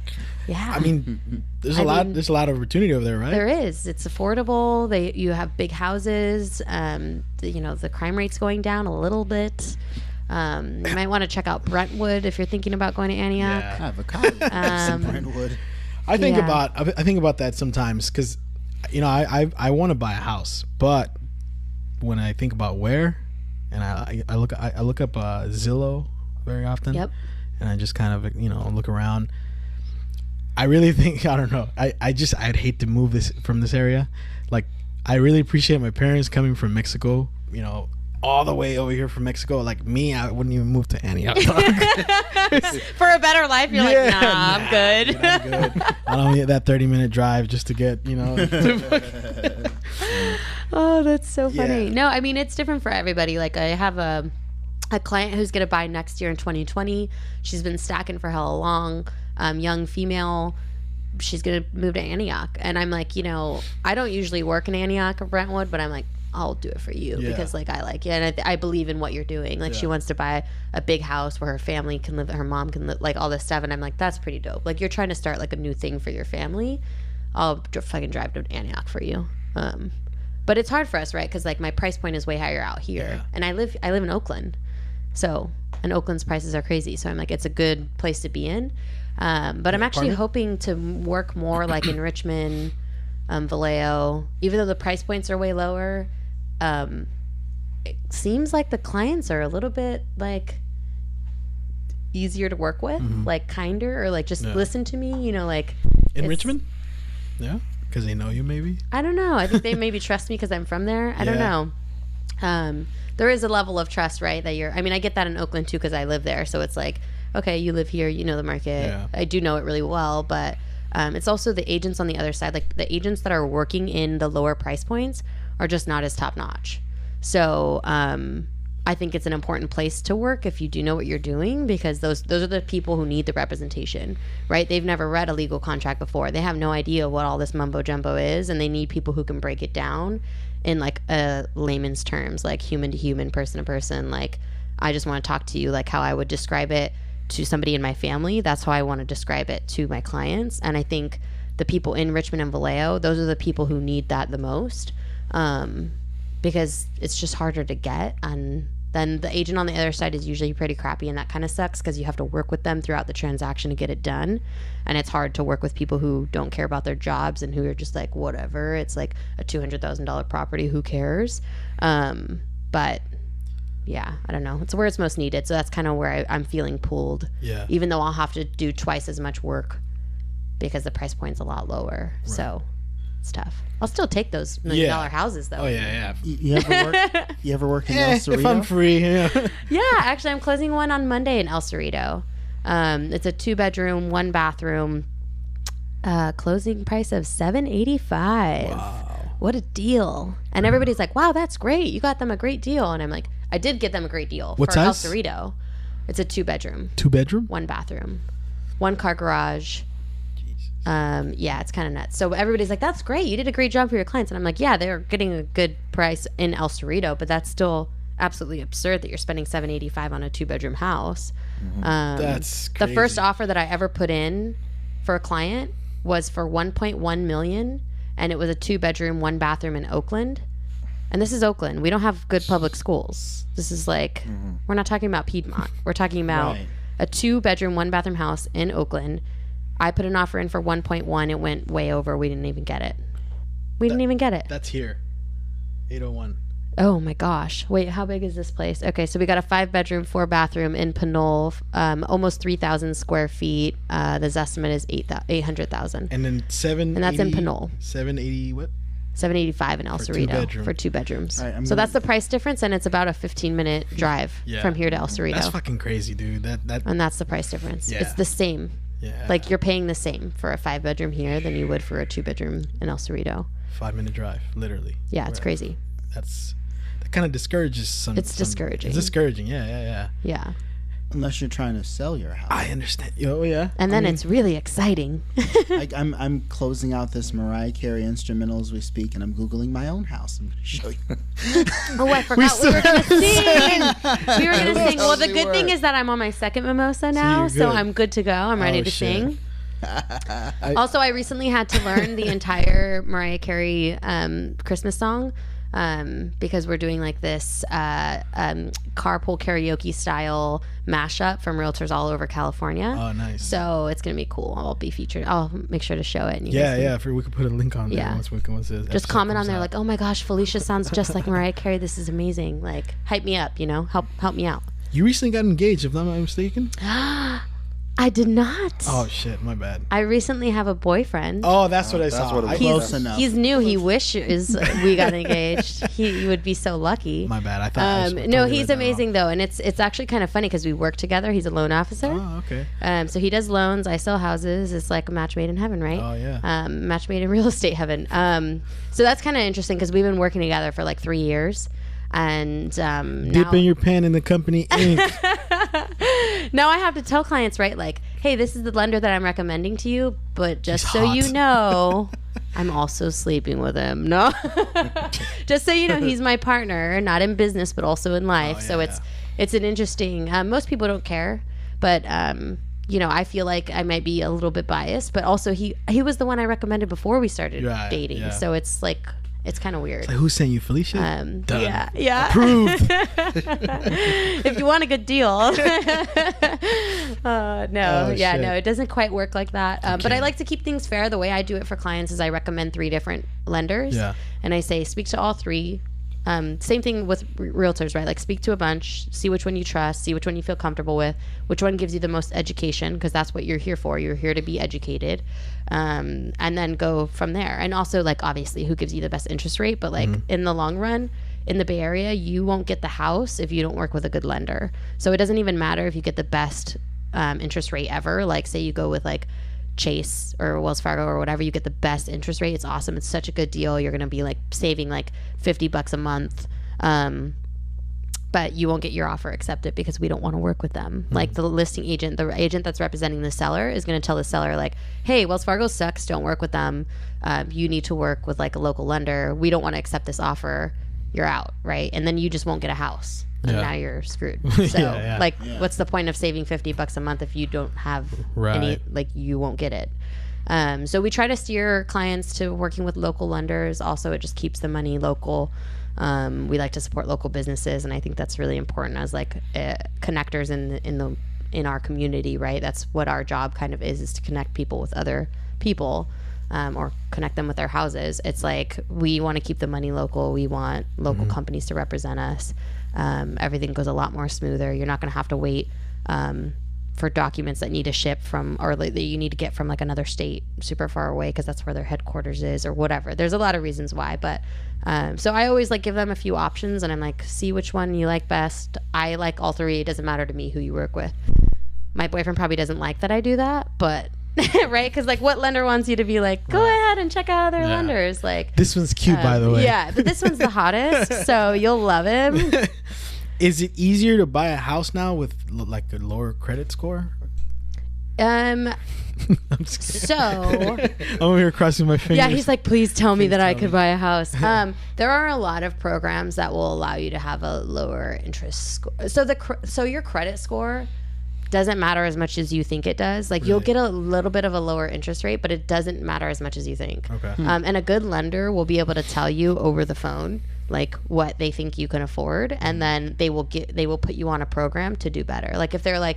Like, I mean, there's a lot of opportunity over there, right? There is. It's affordable. You have big houses. The crime rate's going down a little bit. You might want to check out Brentwood if you're thinking about going to Antioch. I have a copy of Brentwood. I think about that sometimes because, I want to buy a house, but when I think about where, and I look up Zillow very often. Yep. And I just kind of look around. I really think I don't know. I'd hate to move from this area. Like I really appreciate my parents coming from Mexico. All the way over here from Mexico. Like me, I wouldn't even move to Antioch. For a better life, you're like, nah, I'm good. Dude, I'm good. I don't need that 30-minute drive just to get, Oh, that's so funny. No, I mean, it's different for everybody. Like I have a client who's going to buy next year in 2020. She's been stacking for hella long. Young female. She's going to move to Antioch. And I'm like, I don't usually work in Antioch or Brentwood, but I'm like, I'll do it for you because like I like you and I believe in what you're doing. Like she wants to buy a big house where her family can live, her mom can live, like all this stuff. And I'm like, that's pretty dope. Like you're trying to start like a new thing for your family. I'll fucking drive to Antioch for you. But it's hard for us, right? Because like my price point is way higher out here, and I live in Oakland, and Oakland's prices are crazy. So I'm like, it's a good place to be in. But I'm actually hoping to work more like in Richmond, Vallejo. Even though the price points are way lower, it seems like the clients are a little bit like easier to work with, like kinder, or like just listen to me. Like in Richmond, because they know you maybe. I don't know. I think they maybe trust me because I'm from there. I don't know. There is a level of trust, right? That I get that in Oakland too because I live there. So it's like, okay, you live here, you know the market. Yeah. I do know it really well, but it's also the agents on the other side. Like the agents that are working in the lower price points are just not as top notch. So I think it's an important place to work if you do know what you're doing, because those are the people who need the representation, right? They've never read a legal contract before. They have no idea what all this mumbo jumbo is, and they need people who can break it down in like a layman's terms, like human to human, person to person. Like I just want to talk to you like how I would describe it to somebody in my family. That's how I want to describe it to my clients. And I think the people in Richmond and Vallejo, those are the people who need that the most. Because it's just harder to get, and then the agent on the other side is usually pretty crappy, and that kind of sucks because you have to work with them throughout the transaction to get it done, and it's hard to work with people who don't care about their jobs and who are just like whatever. It's like a $200,000 property, who cares? But yeah, I don't know, it's where it's most needed, so that's kind of where I'm feeling pulled, even though I'll have to do twice as much work because the price point's a lot lower. Right. So It's tough. I'll still take those $1 million houses though. Oh yeah. You ever work in El Cerrito? If I'm free, yeah. Yeah, actually, I'm closing one on Monday in El Cerrito. It's a 2-bedroom, 1 bathroom. Closing price of $785. Wow. What a deal! And everybody's like, "Wow, that's great! You got them a great deal." And I'm like, "I did get them a great deal What for El size? Cerrito. It's a 2-bedroom, 2-bedroom? 1 bathroom, 1 car garage." Yeah, it's kind of nuts. So everybody's like, "That's great! You did a great job for your clients." And I'm like, "Yeah, they're getting a good price in El Cerrito, but that's still absolutely absurd that you're spending $785 on a 2-bedroom house." That's the crazy. first offer that I ever put in for a client was for $1.1 million, and it was a 2-bedroom, 1 bathroom in Oakland. And this is Oakland. We don't have good public schools. This is like, we're not talking about Piedmont. We're talking about a 2-bedroom, 1 bathroom house in Oakland. I put an offer in for 1.1. It went way over. We didn't even get it. That's here. 801. Oh my gosh. Wait, how big is this place? Okay, so we got a 5-bedroom, 4-bathroom in Pinole, almost 3,000 square feet. The estimate is 800,000. And then 780. And that's in Pinole. 780 what? $785 in El Cerrito for 2 bedrooms. Right, so that's the price difference, and it's about a 15-minute drive from here to El Cerrito. That's fucking crazy, dude. And that's the price difference. Yeah. It's the same. Yeah. Like you're paying the same for a 5-bedroom here than you would for a 2-bedroom in El Cerrito. 5-minute drive, literally. Yeah, it's crazy. That kind of discourages some. It's discouraging. It's discouraging. Yeah. Yeah. Unless you're trying to sell your house. I understand. Oh yeah. And then it's really exciting. I'm closing out this Mariah Carey instrumental as we speak, and I'm Googling my own house. I'm going to show you. Oh, I forgot we were going to sing. We were going to sing. Well, the good thing is that I'm on my 2nd mimosa now, so I'm good to go. I'm ready to sing. Also, I recently had to learn the entire Mariah Carey Christmas song. Because we're doing like this carpool karaoke style mashup from realtors all over California. Oh, nice. So it's gonna be cool. I'll be featured. I'll make sure to show it. And you guys we could put a link on there Yeah. once this just comment on there like, "Oh my gosh, Felicia sounds just like Mariah Carey. This is amazing. Like, hype me up. Help me out." You recently got engaged, if I'm not mistaken. I did not. Oh shit, my bad. I recently have a boyfriend. Oh, that's what I saw. what it was. Close enough. He's new. He wishes we got engaged. He would be so lucky. My bad. I thought. No, he's amazing though, and it's actually kind of funny because we work together. He's a loan officer. Oh, okay. So he does loans. I sell houses. It's like a match made in heaven, right? Oh yeah. Match made in real estate heaven. So that's kind of interesting because we've been working together for like 3 years, and Dipping your pen in the company ink. now I have to tell clients, right? Like, hey, this is the lender that I'm recommending to you, but just He's so hot. you know, I'm also sleeping with him. No, just so you know, he's my partner, not in business, but also in life. So it's an interesting. Most people don't care, but I feel like I might be a little bit biased. But also, he was the one I recommended before we started dating. Yeah. So it's like. It's kind of weird. Like, who sent you, Felicia? Done. Yeah. Approved. If you want a good deal. No, it doesn't quite work like that. But I like to keep things fair. The way I do it for clients is I recommend 3 different lenders. Yeah. And I say, speak to all 3. Same thing with realtors, right? Like, speak to a bunch, see which one you trust, see which one you feel comfortable with, which one gives you the most education, because that's what you're here for. You're here to be educated, and then go from there. And also, like, obviously, who gives you the best interest rate? But like in the long run, in the Bay Area, you won't get the house if you don't work with a good lender. So it doesn't even matter if you get the best interest rate ever. Like, say you go with like Chase or Wells Fargo or whatever, you get the best interest rate. It's awesome. It's such a good deal. You're going to be like saving like $50 a month. But you won't get your offer accepted because we don't want to work with them. Like the listing agent, the agent that's representing the seller is going to tell the seller like, hey, Wells Fargo sucks. Don't work with them. You need to work with like a local lender. We don't want to accept this offer. You're out. Right. And then you just won't get a house. And now you're screwed. So what's the point of saving $50 a month if you don't have any, like you won't get it. So we try to steer clients to working with local lenders. Also, it just keeps the money local. We like to support local businesses, and I think that's really important as like connectors in our community, right? That's what our job kind of is to connect people with other people. Or connect them with their houses. It's like we want to keep the money local. We want local companies to represent us. Everything goes a lot more smoother. You're not going to have to wait for documents that need to ship from, or that you need to get from like another state super far away because that's where their headquarters is or whatever. There's a lot of reasons why, but so I always like give them a few options and I'm like, see which one you like best. I like all three. It doesn't matter to me who you work with. My boyfriend probably doesn't like that I do that, but right? Because like what lender wants you to be like, go ahead and check out other lenders. Like this one's cute, by the way. Yeah, but this one's the hottest, so you'll love him. Is it easier to buy a house now with like a lower credit score? So I'm over here crossing my fingers. yeah, he's like, please tell me that I could buy a house. There are a lot of programs that will allow you to have a lower interest score. So your credit score doesn't matter as much as you think it does. Like you'll get a little bit of a lower interest rate, but it doesn't matter as much as you think. Okay. And a good lender will be able to tell you over the phone like what they think you can afford, and then they will put you on a program to do better. Like if they're like,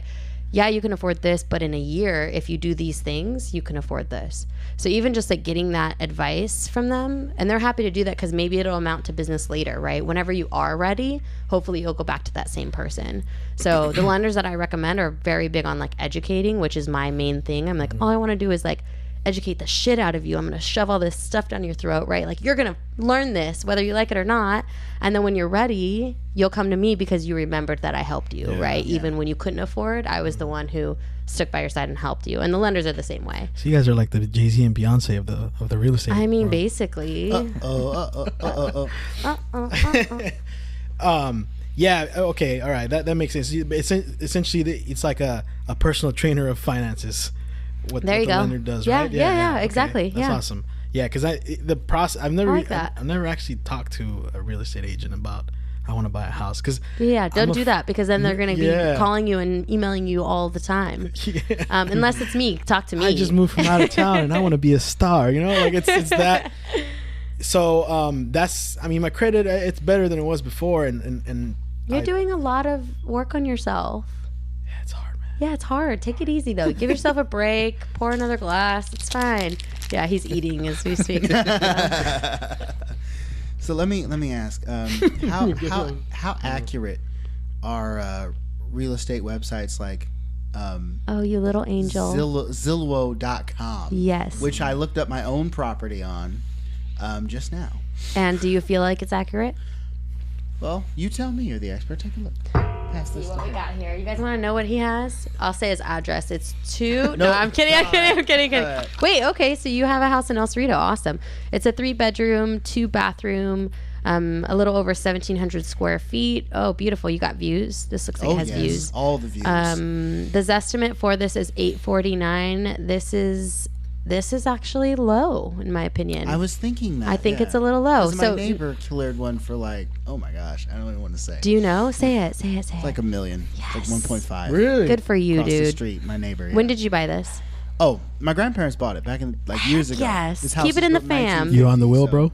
yeah, you can afford this, but in a year, if you do these things, you can afford this. So even just like getting that advice from them, and they're happy to do that because maybe it'll amount to business later, right? Whenever you are ready, hopefully you'll go back to that same person. So the lenders that I recommend are very big on like educating, which is my main thing. I'm like, all I want to do is like educate the shit out of you. I'm going to shove all this stuff down your throat, right? Like you're going to learn this whether you like it or not. And then when you're ready, you'll come to me because you remembered that I helped you, right? Even when you couldn't afford, I was the one who stuck by your side and helped you. And the lenders are the same way. So you guys are like the Jay-Z and Beyonce of the real estate. I mean, basically. Yeah. Okay. All right. That makes sense. It's essentially it's like a personal trainer of finances. What there you the go. lender does, yeah, right? Yeah, exactly. That's awesome. Yeah, because the process. I've never actually talked to a real estate agent about I want to buy a house because don't do that because then they're going to be calling you and emailing you all the time. Unless it's me, talk to me. I just moved from out of town and I want to be a star. You know, like it's that. So that's. I mean, my credit it's better than it was before, and you're doing a lot of work on yourself. Yeah, it's hard, man. Yeah, it's hard. Take it easy though. Give yourself a break. Pour another glass. It's fine. Yeah, he's eating as we speak. So let me ask, how accurate are real estate websites like oh, you little angel, Zillow.com? Yes. Which I looked up my own property on just now. And do you feel like it's accurate? Well, you tell me. You're the expert. Take a look. Pass this See what stuff. we got here. You guys want to know what he has? I'll say his address. It's 2. No, I'm kidding. I'm kidding. Wait, okay. So you have a house in El Cerrito. Awesome. It's a 3-bedroom, 2-bathroom, a little over 1,700 square feet. Oh, beautiful. You got views. This looks like it has views. All the views. The Zestimate for this is $849. This is actually low, in my opinion. I was thinking that. I think it's a little low. So my neighbor cleared one for like, oh my gosh, I don't even want to say. Do you know? Say it. It's like $1 million. Yes. Like 1.5. Really? Good for you, Across dude. the street, my neighbor. Yeah. When did you buy this? Oh, my grandparents bought it back in like years ago. Yes. This house Keep it was in the built fam. 1950, You on the wheel, bro?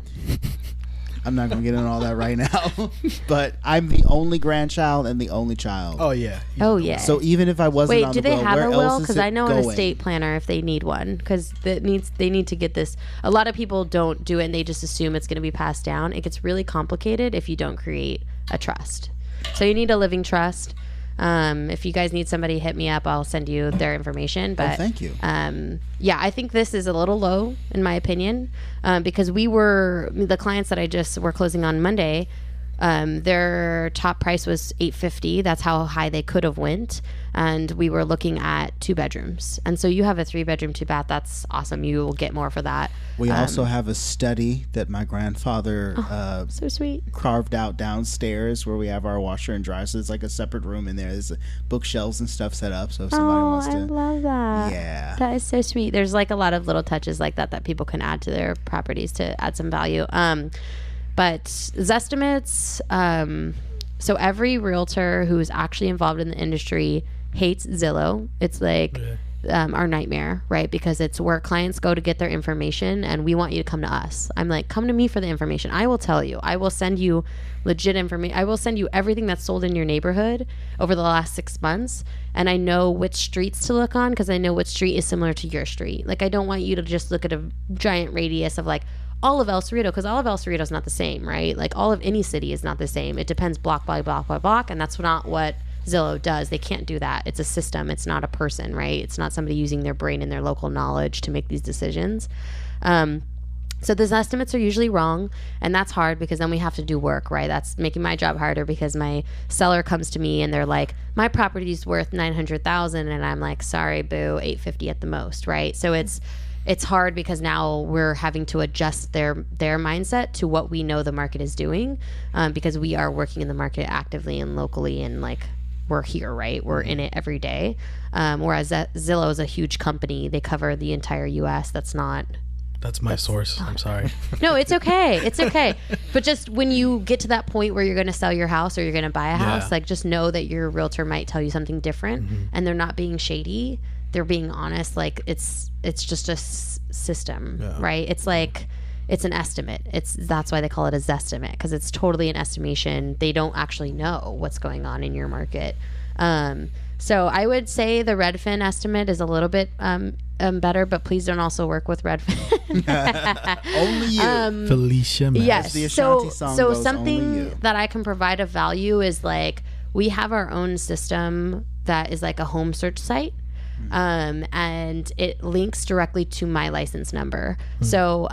I'm not gonna get into all that right now, but I'm the only grandchild and the only child. Oh yeah. Oh yeah. So even if I wasn't Wait, on do the they will, have where a will? else is Because it I know an going? estate planner if they need one, because they need to get this. A lot of people don't do it and they just assume it's going to be passed down. It gets really complicated if you don't create a trust. So you need a living trust. If you guys need somebody, hit me up. I'll send you their information. But thank you. Yeah, I think this is a little low in my opinion, because the clients that we're closing on Monday. Their top price was $850. That's how high they could have went. And we were looking at 2 bedrooms. And so you have a 3-bedroom, 2-bath. That's awesome. You will get more for that. We also have a study that my grandfather So sweet. carved out downstairs where we have our washer and dryer. So it's like a separate room in there. There's bookshelves and stuff set up. So if somebody wants to. I love that. Yeah. That is so sweet. There's like a lot of little touches like that people can add to their properties to add some value. But Zestimates, so every realtor who is actually involved in the industry hates Zillow. It's like our nightmare, right? Because it's where clients go to get their information, and we want you to come to us. I'm like, come to me for the information. I will tell you. I will send you legit information. I will send you everything that's sold in your neighborhood over the last 6 months, and I know which streets to look on because I know which street is similar to your street. Like, I don't want you to just look at a giant radius of like all of El Cerrito, because all of El Cerrito is not the same, right? Like all of any city is not the same. It depends block by block by block, and that's not what Zillow does. They can't do that. It's a system. It's not a person, right? It's not somebody using their brain and their local knowledge to make these decisions. So those estimates are usually wrong, and that's hard because then we have to do work, right? That's making my job harder because my seller comes to me and they're like, my property's worth $900,000, and I'm like, sorry, boo, $850 at the most, right? So it's hard because now we're having to adjust their mindset to what we know the market is doing, because we are working in the market actively and locally, and like we're here, right? We're in it every day. Whereas Zillow is a huge company; they cover the entire U.S. That's my source. I'm sorry. No, it's okay. It's okay. But just when you get to that point where you're going to sell your house or you're going to buy a house, like just know that your realtor might tell you something different, and they're not being shady. They're being honest. Like it's just a system, right? It's like, it's an estimate. That's why they call it a zestimate, because it's totally an estimation. They don't actually know what's going on in your market. So I would say the Redfin estimate is a little bit better, but please don't also work with Redfin. Only you. Felicia, man. Yes. As the Ashanti song So goes, only something you. that I can provide of value is like, we have our own system that is like a home search site. And it links directly to my license number. So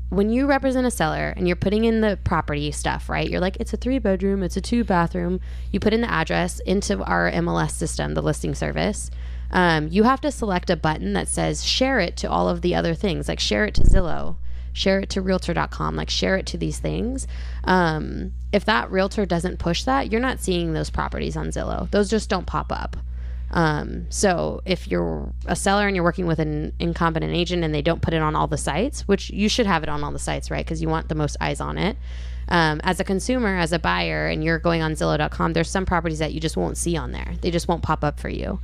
when you represent a seller and you're putting in the property stuff, right? You're like, it's a 3-bedroom, it's a 2-bathroom. You put in the address into our MLS system, the listing service. You have to select a button that says share it to all of the other things, like share it to Zillow, share it to realtor.com, like share it to these things. If that realtor doesn't push that, you're not seeing those properties on Zillow. Those just don't pop up. So if you're a seller and you're working with an incompetent agent and they don't put it on all the sites, which you should have it on all the sites, right? Because you want the most eyes on it. As a consumer, as a buyer, and you're going on Zillow.com, there's some properties that you just won't see on there. They just won't pop up for you,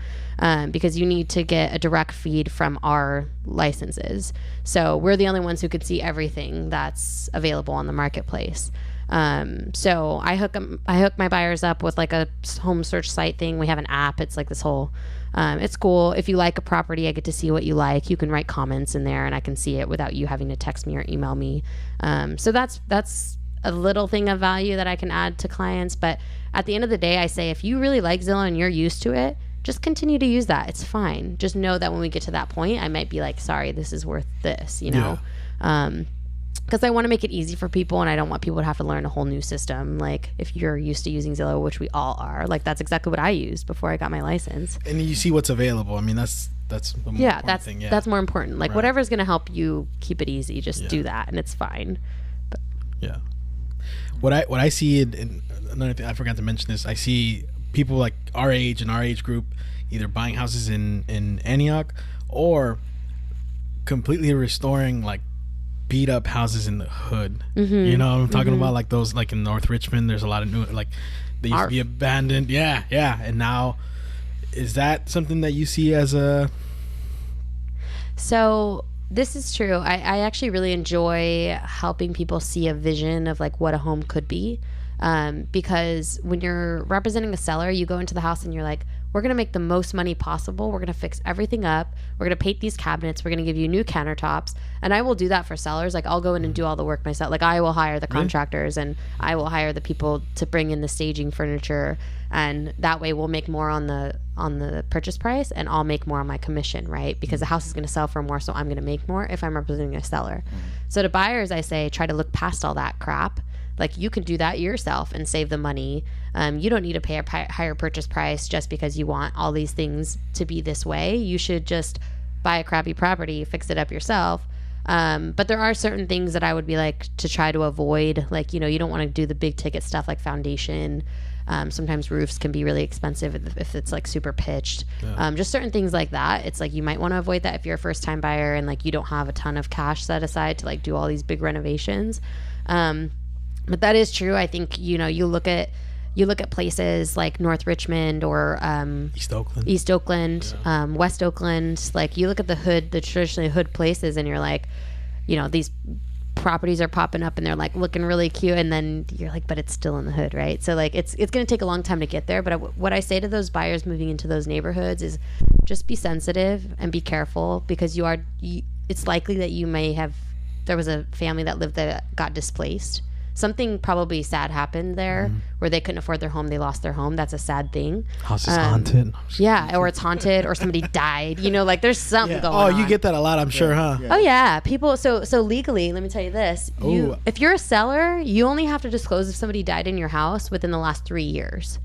because you need to get a direct feed from our licenses. So we're the only ones who could see everything that's available on the marketplace. So I hook my buyers up with like a home search site thing. We have an app. It's like this whole, it's cool. If you like a property, I get to see what you like. You can write comments in there and I can see it without you having to text me or email me. So that's a little thing of value that I can add to clients. But at the end of the day, I say, if you really like Zillow and you're used to it, just continue to use that. It's fine. Just know that when we get to that point, I might be like, sorry, this is worth this, you know? Because I want to make it easy for people, and I don't want people to have to learn a whole new system. Like, if you're used to using Zillow, which we all are, like that's exactly what I used before I got my license. And you see what's available. I mean, that's the more important thing. Yeah, that's more important. Like, whatever's going to help you keep it easy, just do that, and it's fine. But what I see in another thing I forgot to mention is I see people like our age and our age group either buying houses in Antioch or completely restoring like beat up houses in the hood. You know what I'm talking about? Like those, like in North Richmond, there's a lot of new, like they used to be abandoned. Yeah. And now, is that something that you see as a... So this is true. I actually really enjoy helping people see a vision of like what a home could be. Because when you're representing a seller, you go into the house and you're like, we're going to make the most money possible. We're going to fix everything up. We're going to paint these cabinets. We're going to give you new countertops. And I will do that for sellers. Like, I'll go in and do all the work myself. Like, I will hire the contractors and I will hire the people to bring in the staging furniture. And that way we'll make more on the purchase price, and I'll make more on my commission, right? Because the house is going to sell for more, so I'm going to make more if I'm representing a seller. So to buyers, I say, try to look past all that crap. Like, you can do that yourself and save the money. You don't need to pay a higher purchase price just because you want all these things to be this way. You should just buy a crappy property, fix it up yourself. But there are certain things that I would be like to try to avoid. Like, you know, you don't want to do the big ticket stuff like foundation. Sometimes roofs can be really expensive if it's like super pitched. Just certain things like that. It's like you might want to avoid that if you're a first time buyer and like you don't have a ton of cash set aside to like do all these big renovations. But that is true. I think, you know, you look at places like North Richmond or East Oakland, West Oakland. Like, you look at the traditionally hood places, and you're like, you know, these properties are popping up and they're like looking really cute, and then you're like, but it's still in the hood, right? So like it's going to take a long time to get there. But what I say to those buyers moving into those neighborhoods is just be sensitive and be careful, because it's likely that there was a family that lived there that got displaced. something probably sad happened there where they couldn't afford their home. They lost their home. That's a sad thing. House is haunted. Yeah, or it's haunted, or somebody died. You know, like there's something going on. Oh, you get that a lot, I'm sure, huh? Oh yeah, people. So legally, let me tell you this: if you're a seller, you only have to disclose if somebody died in your house within the last 3 years.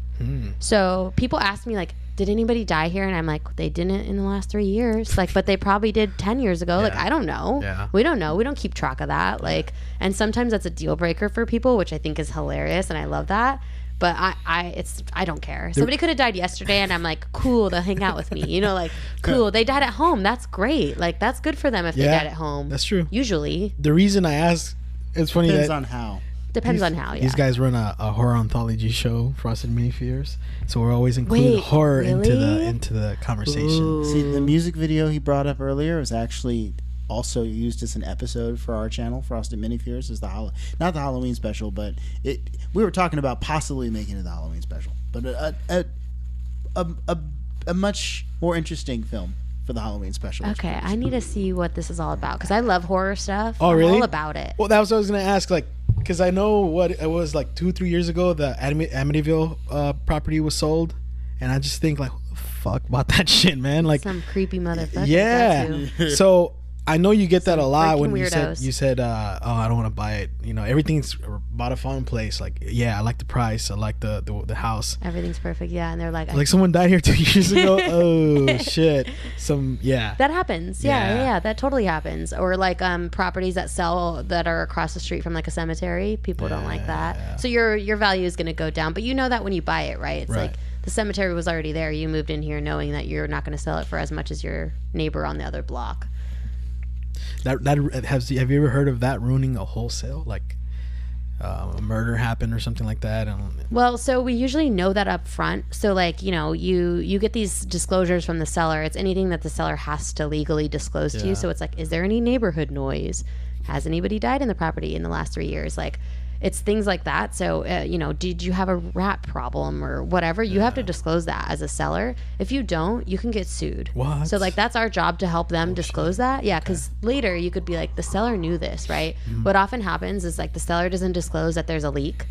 So people ask me like, did anybody die here? And I'm like, they didn't in the last 3 years. Like, but they probably did 10 years ago. Like, I don't know. Yeah. We don't know. We don't keep track of that. Like, and sometimes that's a deal breaker for people, which I think is hilarious, and I love that. But I don't care. Somebody could have died yesterday, and I'm like, cool, they'll hang out with me. You know, like, cool. They died at home. That's great. Like, that's good for them if they died at home. That's true. Usually. The reason I ask, it's funny Depends that on how. Depends on how, these guys run a horror anthology show, Frosted Mini Fears. So we're always including horror into the conversation. Ooh. See, the music video he brought up earlier was actually also used as an episode for our channel, Frosted Mini Fears, is not the Halloween special, but we were talking about possibly making it the Halloween special, but a much more interesting film for the Halloween special. Okay, I need to see what this is all about because I love horror stuff. Oh, really? I'm all about it. Well, that was what I was going to ask, like, because I know what it was like 2-3 years ago, the Amityville property was sold, and I just think, like, who the fuck bought that shit, man? Like, some creepy motherfucker. yeah. So I know you get that a lot when freaking you said, oh, I don't want to buy it. You know, everything's bought a fun place. Like, yeah, I like the price. I like the house. Everything's perfect. Yeah, and they're like someone died here 2 years ago. Oh shit. That happens. Yeah, that totally happens. Or like properties that sell that are across the street from like a cemetery. People don't like that. Yeah. So your value is going to go down. But you know that when you buy it, right? It's like the cemetery was already there. You moved in here knowing that you're not going to sell it for as much as your neighbor on the other block. Have you ever heard of that ruining a wholesale? Like a murder happened or something like that? Well, so we usually know that up front. So like, you know, you get these disclosures from the seller. It's anything that the seller has to legally disclose to you. So it's like, is there any neighborhood noise? Has anybody died in the property in the last 3 years? Like, it's things like that. So, you know, did you have a rat problem or whatever? You have to disclose that as a seller. If you don't, you can get sued. What? So, like, that's our job to help them disclose that. Yeah, because later you could be like, the seller knew this, right? What often happens is, like, the seller doesn't disclose that there's a leak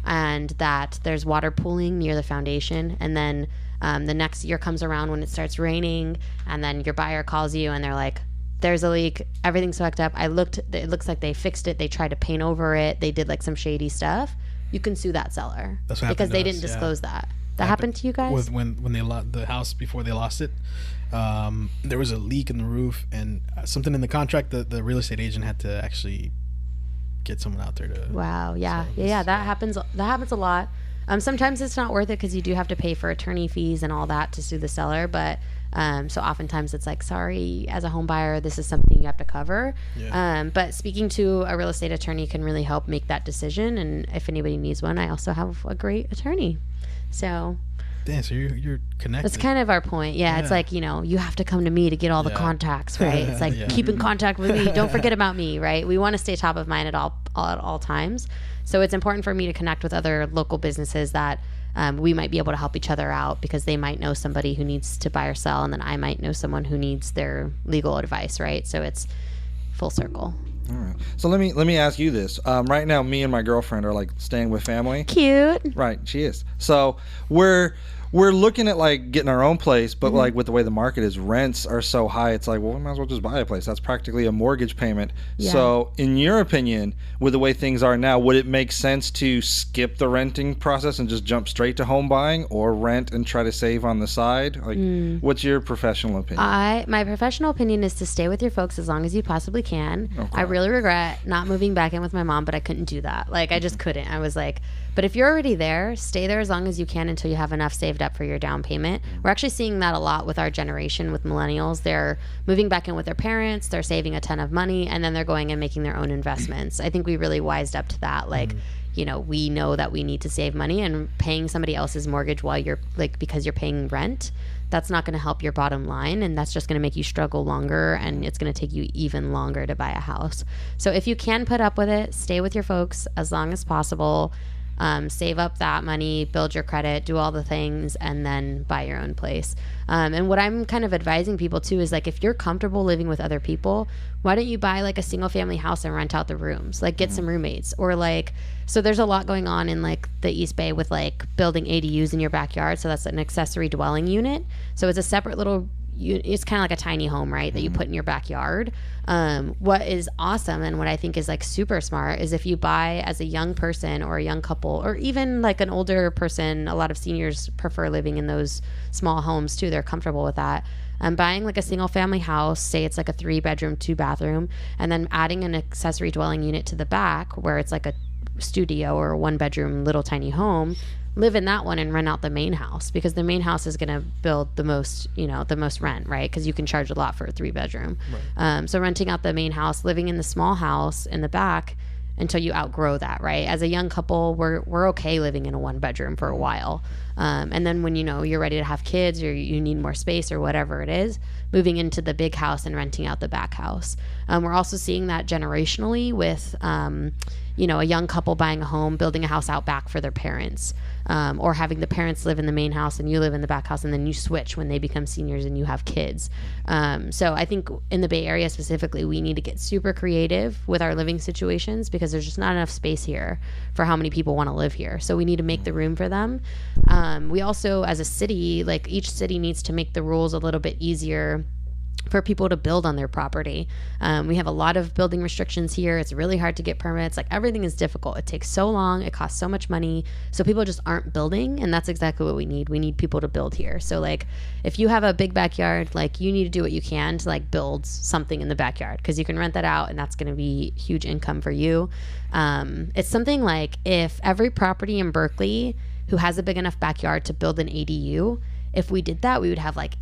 and that there's water pooling near the foundation. And then the next year comes around when it starts raining, and then your buyer calls you and they're like, there's a leak, everything's fucked up. I looked, it looks like they fixed it. They tried to paint over it. They did like some shady stuff. You can sue that seller because they didn't disclose that. That happened to you guys? With when they lost the house before they lost it, there was a leak in the roof and something in the contract that the real estate agent had to actually get someone out there to. Wow. Yeah. That happens. That happens a lot. Sometimes it's not worth it because you do have to pay for attorney fees and all that to sue the seller, but. So oftentimes it's like, sorry, as a home buyer, this is something you have to cover. Yeah. But speaking to a real estate attorney can really help make that decision. And if anybody needs one, I also have a great attorney. So. Damn, so you're connected. That's kind of our point. Yeah. It's like, you know, you have to come to me to get all the contacts, right? It's like, keep in contact with me. Don't forget about me, right? We want to stay top of mind at all times. So it's important for me to connect with other local businesses that we might be able to help each other out because they might know somebody who needs to buy or sell, and then I might know someone who needs their legal advice, right? So it's full circle. All right. So let me ask you this. Right now, me and my girlfriend are like staying with family. Cute. Right, she is. So we're looking at like getting our own place, but like with the way the market is, rents are so high. It's like, well, we might as well just buy a place. That's practically a mortgage payment. Yeah. So in your opinion, with the way things are now, would it make sense to skip the renting process and just jump straight to home buying, or rent and try to save on the side? Like, what's your professional opinion? My professional opinion is to stay with your folks as long as you possibly can. Okay. I really regret not moving back in with my mom, but I couldn't do that. Like, I just couldn't. I was like, but if you're already there, stay there as long as you can until you have enough saved up for your down payment. We're actually seeing that a lot with our generation, with millennials. They're moving back in with their parents, they're saving a ton of money, and then they're going and making their own investments. I think we really wised up to that. Like, you know, we know that we need to save money, and paying somebody else's mortgage while you're like, because you're paying rent, that's not going to help your bottom line, and that's just going to make you struggle longer, and it's going to take you even longer to buy a house. So if you can put up with it, stay with your folks as long as possible. Save up that money, build your credit, do all the things, and then buy your own place. And what I'm kind of advising people too is like, if you're comfortable living with other people, why don't you buy like a single family house and rent out the rooms? Like get some roommates, or like, so there's a lot going on in like the East Bay with like building ADUs in your backyard. So that's an accessory dwelling unit. So it's a separate little, it's kind of like a tiny home, right, that you put in your backyard. What is awesome and what I think is like super smart is if you buy as a young person or a young couple or even like an older person, a lot of seniors prefer living in those small homes too. They're comfortable with that. Buying like a single family house, say it's like a 3-bedroom, 2-bathroom, and then adding an accessory dwelling unit to the back where it's like a studio or a 1-bedroom little tiny home. Live in that one and rent out the main house, because the main house is going to build the most, the most rent, right? Because you can charge a lot for a 3-bedroom. Right. So renting out the main house, living in the small house in the back until you outgrow that, right? As a young couple, we're okay living in a 1-bedroom for a while. And then when you're ready to have kids or you need more space or whatever it is, moving into the big house and renting out the back house. We're also seeing that generationally with a young couple buying a home, building a house out back for their parents, or having the parents live in the main house and you live in the back house, and then you switch when they become seniors and you have kids. So I think in the Bay Area specifically, we need to get super creative with our living situations, because there's just not enough space here for how many people want to live here. So we need to make the room for them. We also, as a city, like each city needs to make the rules a little bit easier for people to build on their property. We have a lot of building restrictions here. It's really hard to get permits. Like everything is difficult. It takes so long. It costs so much money. So people just aren't building, and that's exactly what we need. We need people to build here. So like if you have a big backyard, like you need to do what you can to like build something in the backyard, because you can rent that out and that's going to be huge income for you. It's something like if every property in Berkeley who has a big enough backyard to build an ADU, if we did that, we would have like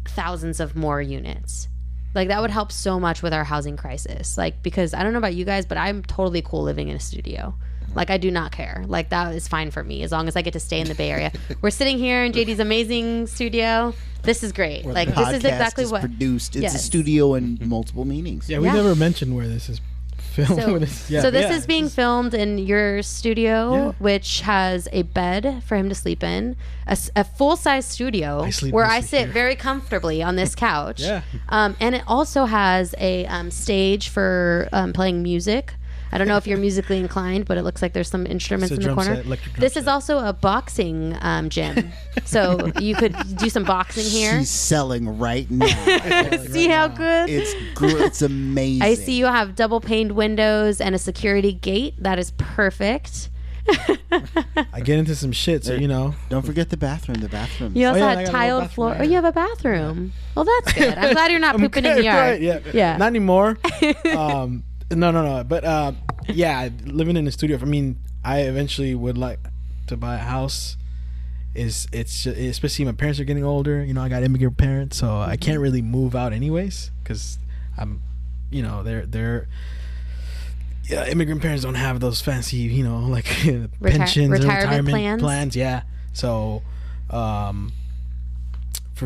thousands of more units. Like that would help so much with our housing crisis. Like, because I don't know about you guys, but I'm totally cool living in a studio. Like I do not care. Like that is fine for me as long as I get to stay in the Bay Area. We're sitting here in JD's amazing studio. This is great. Where like the this is exactly is what produced. It's Yes. a studio in multiple meanings. Yeah, we never mentioned where this is filmed. So this is being filmed in your studio, Yeah. which has a bed for him to sleep in, a full-size studio where I sit here. very comfortably on this couch. Yeah. And it also has a stage for playing music. I don't know if you're musically inclined, but it looks like there's some instruments It's a in the drum corner. set, electric drum This is set. also a boxing gym. So you could do some boxing here. She's selling right now. See how good? It's amazing. I see you have double paned windows and a security gate. That is perfect. I get into some shit, so Don't forget the bathroom. The bathroom. You also yeah, I had got a little tiled bathroom floor. right Oh, you here. have a bathroom. Well, that's good. I'm glad you're not pooping in the yard. Right, Yeah. Not anymore. No. But yeah, living in a studio. I mean, I eventually would like to buy a house. Especially my parents are getting older. I got immigrant parents, so I can't really move out anyways, because I'm, they're. Yeah, immigrant parents don't have those fancy, like pensions or retirement plans. Yeah. So, for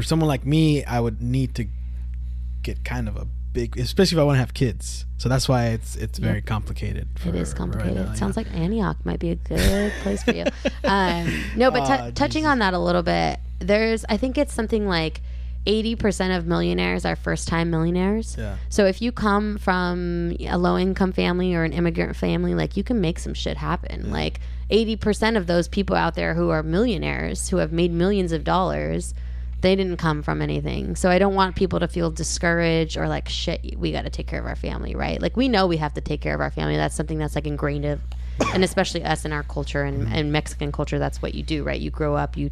someone like me, I would need to get kind of a big, especially if I want to have kids. So that's why it's very complicated. It is complicated. Right now, Sounds like Antioch might be a good place for you. No, but touching on that a little bit, I think it's something like 80% of millionaires are first-time millionaires. Yeah. So if you come from a low-income family or an immigrant family, like you can make some shit happen. Yeah. Like 80% of those people out there who are millionaires, who have made millions of dollars, they didn't come from anything. So I don't want people to feel discouraged or like, shit, we got to take care of our family, right? Like we know we have to take care of our family. That's something that's like ingrained in, and especially us in our culture and Mexican culture, that's what you do, right? You grow up, you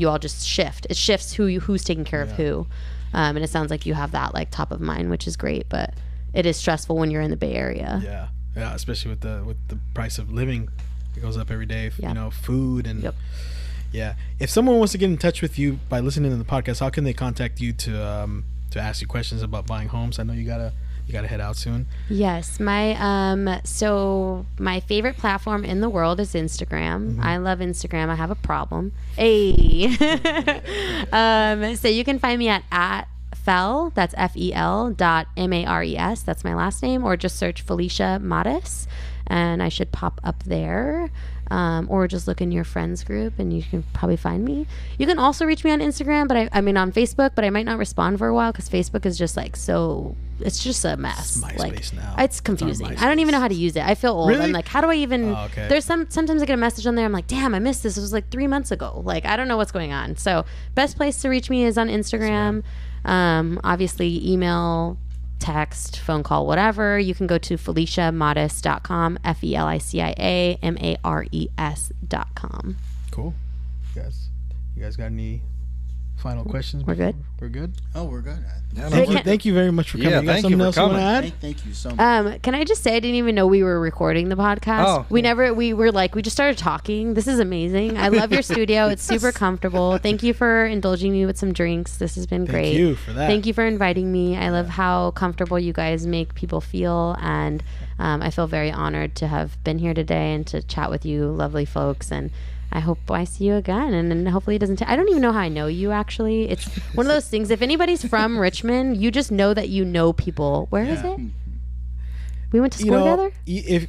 all just shift. It shifts who's taking care of who. And it sounds like you have that like top of mind, which is great, but it is stressful when you're in the Bay Area. Yeah, especially with the price of living. It goes up every day, food and yeah. If someone wants to get in touch with you by listening to the podcast, how can they contact you to ask you questions about buying homes? I know you gotta head out soon. Yes, my favorite platform in the world is Instagram. Mm-hmm. I love Instagram. I have a problem. Hey, so you can find me at Fel. That's FEL.MARES. That's my last name, or just search Felicia Mares. and I should pop up there. Or just look in your friends group and you can probably find me. You can also reach me on Instagram, but I mean on Facebook, but I might not respond for a while because Facebook is just like it's just a mess. It's MySpace now. It's confusing. It's I don't even know how to use it. I feel old. Really? I'm like, how do I even? Oh, okay. There's sometimes I get a message on there. I'm like, damn, I missed this. It was like 3 months ago. Like I don't know what's going on. So best place to reach me is on Instagram. Obviously email, text, phone call, whatever. You can go to FeliciaMares.com, FeliciaMares.com. Cool. You guys got any final questions? We're good? We're good? Oh, we're good. Yeah, Thank you very much for coming. Yeah, you got thank something you for else you want to coming. add? Thank you so much. Can I just say I didn't even know we were recording the podcast. Oh. We just started talking. This is amazing. I love your studio. It's super comfortable. Thank you for indulging me with some drinks. This has been great. Thank you for that. Thank you for inviting me. I love how comfortable you guys make people feel, and I feel very honored to have been here today and to chat with you lovely folks, and I hope I see you again, and hopefully it doesn't I don't even know how I know you, actually. It's one of those things. If anybody's from Richmond, you just know that you know people. Where is it? We went to school together? I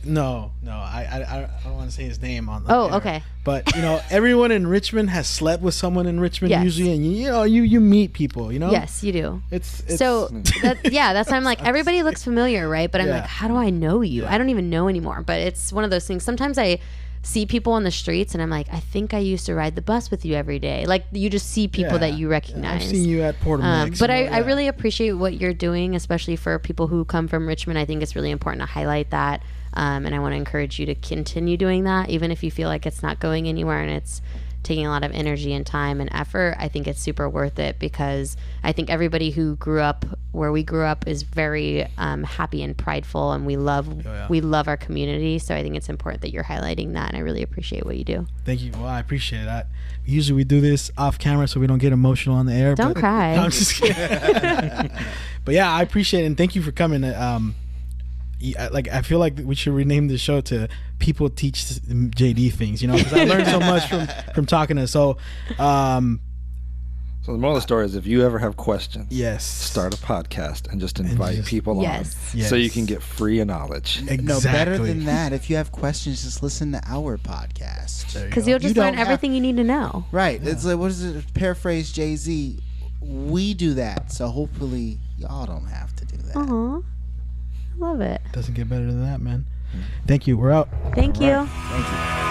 don't want to say his name on the Oh, air. okay. But, everyone in Richmond has slept with someone in Richmond Yes. usually, and, you meet people, Yes, you do. It's So that's why I'm like, everybody looks familiar, right? But I'm Yeah. like, how do I know you? I don't even know anymore. But it's one of those things. Sometimes I see people on the streets and I'm like, I think I used to ride the bus with you every day. Like you just see people that you recognize. I've seen you at Port Mix. But I really appreciate what you're doing, especially for people who come from Richmond. I think it's really important to highlight that. And I want to encourage you to continue doing that, even if you feel like it's not going anywhere and it's taking a lot of energy and time and effort. I think it's super worth it because I think everybody who grew up where we grew up is very happy and prideful, and we love our community. So I think it's important that you're highlighting that, and I really appreciate what you do. Thank you. Well, I appreciate that. Usually we do this off camera so we don't get emotional on the air. Don't cry. No, I'm just kidding. But yeah, I appreciate it, and thank you for coming. I feel like we should rename the show to "People Teach JD Things," because I learned so much from talking to. So the moral of the story is, if you ever have questions, yes, start a podcast and just invite people on, so you can get free knowledge. Exactly. No, better than that. If you have questions, just listen to our podcast. Because you'll just learn everything you need to know. Right. Yeah. It's like, what is it? Paraphrase Jay-Z. We do that, so hopefully y'all don't have to do that. Aw. Love it. Doesn't get better than that, man. Thank you. We're out. Thank you. Thank you.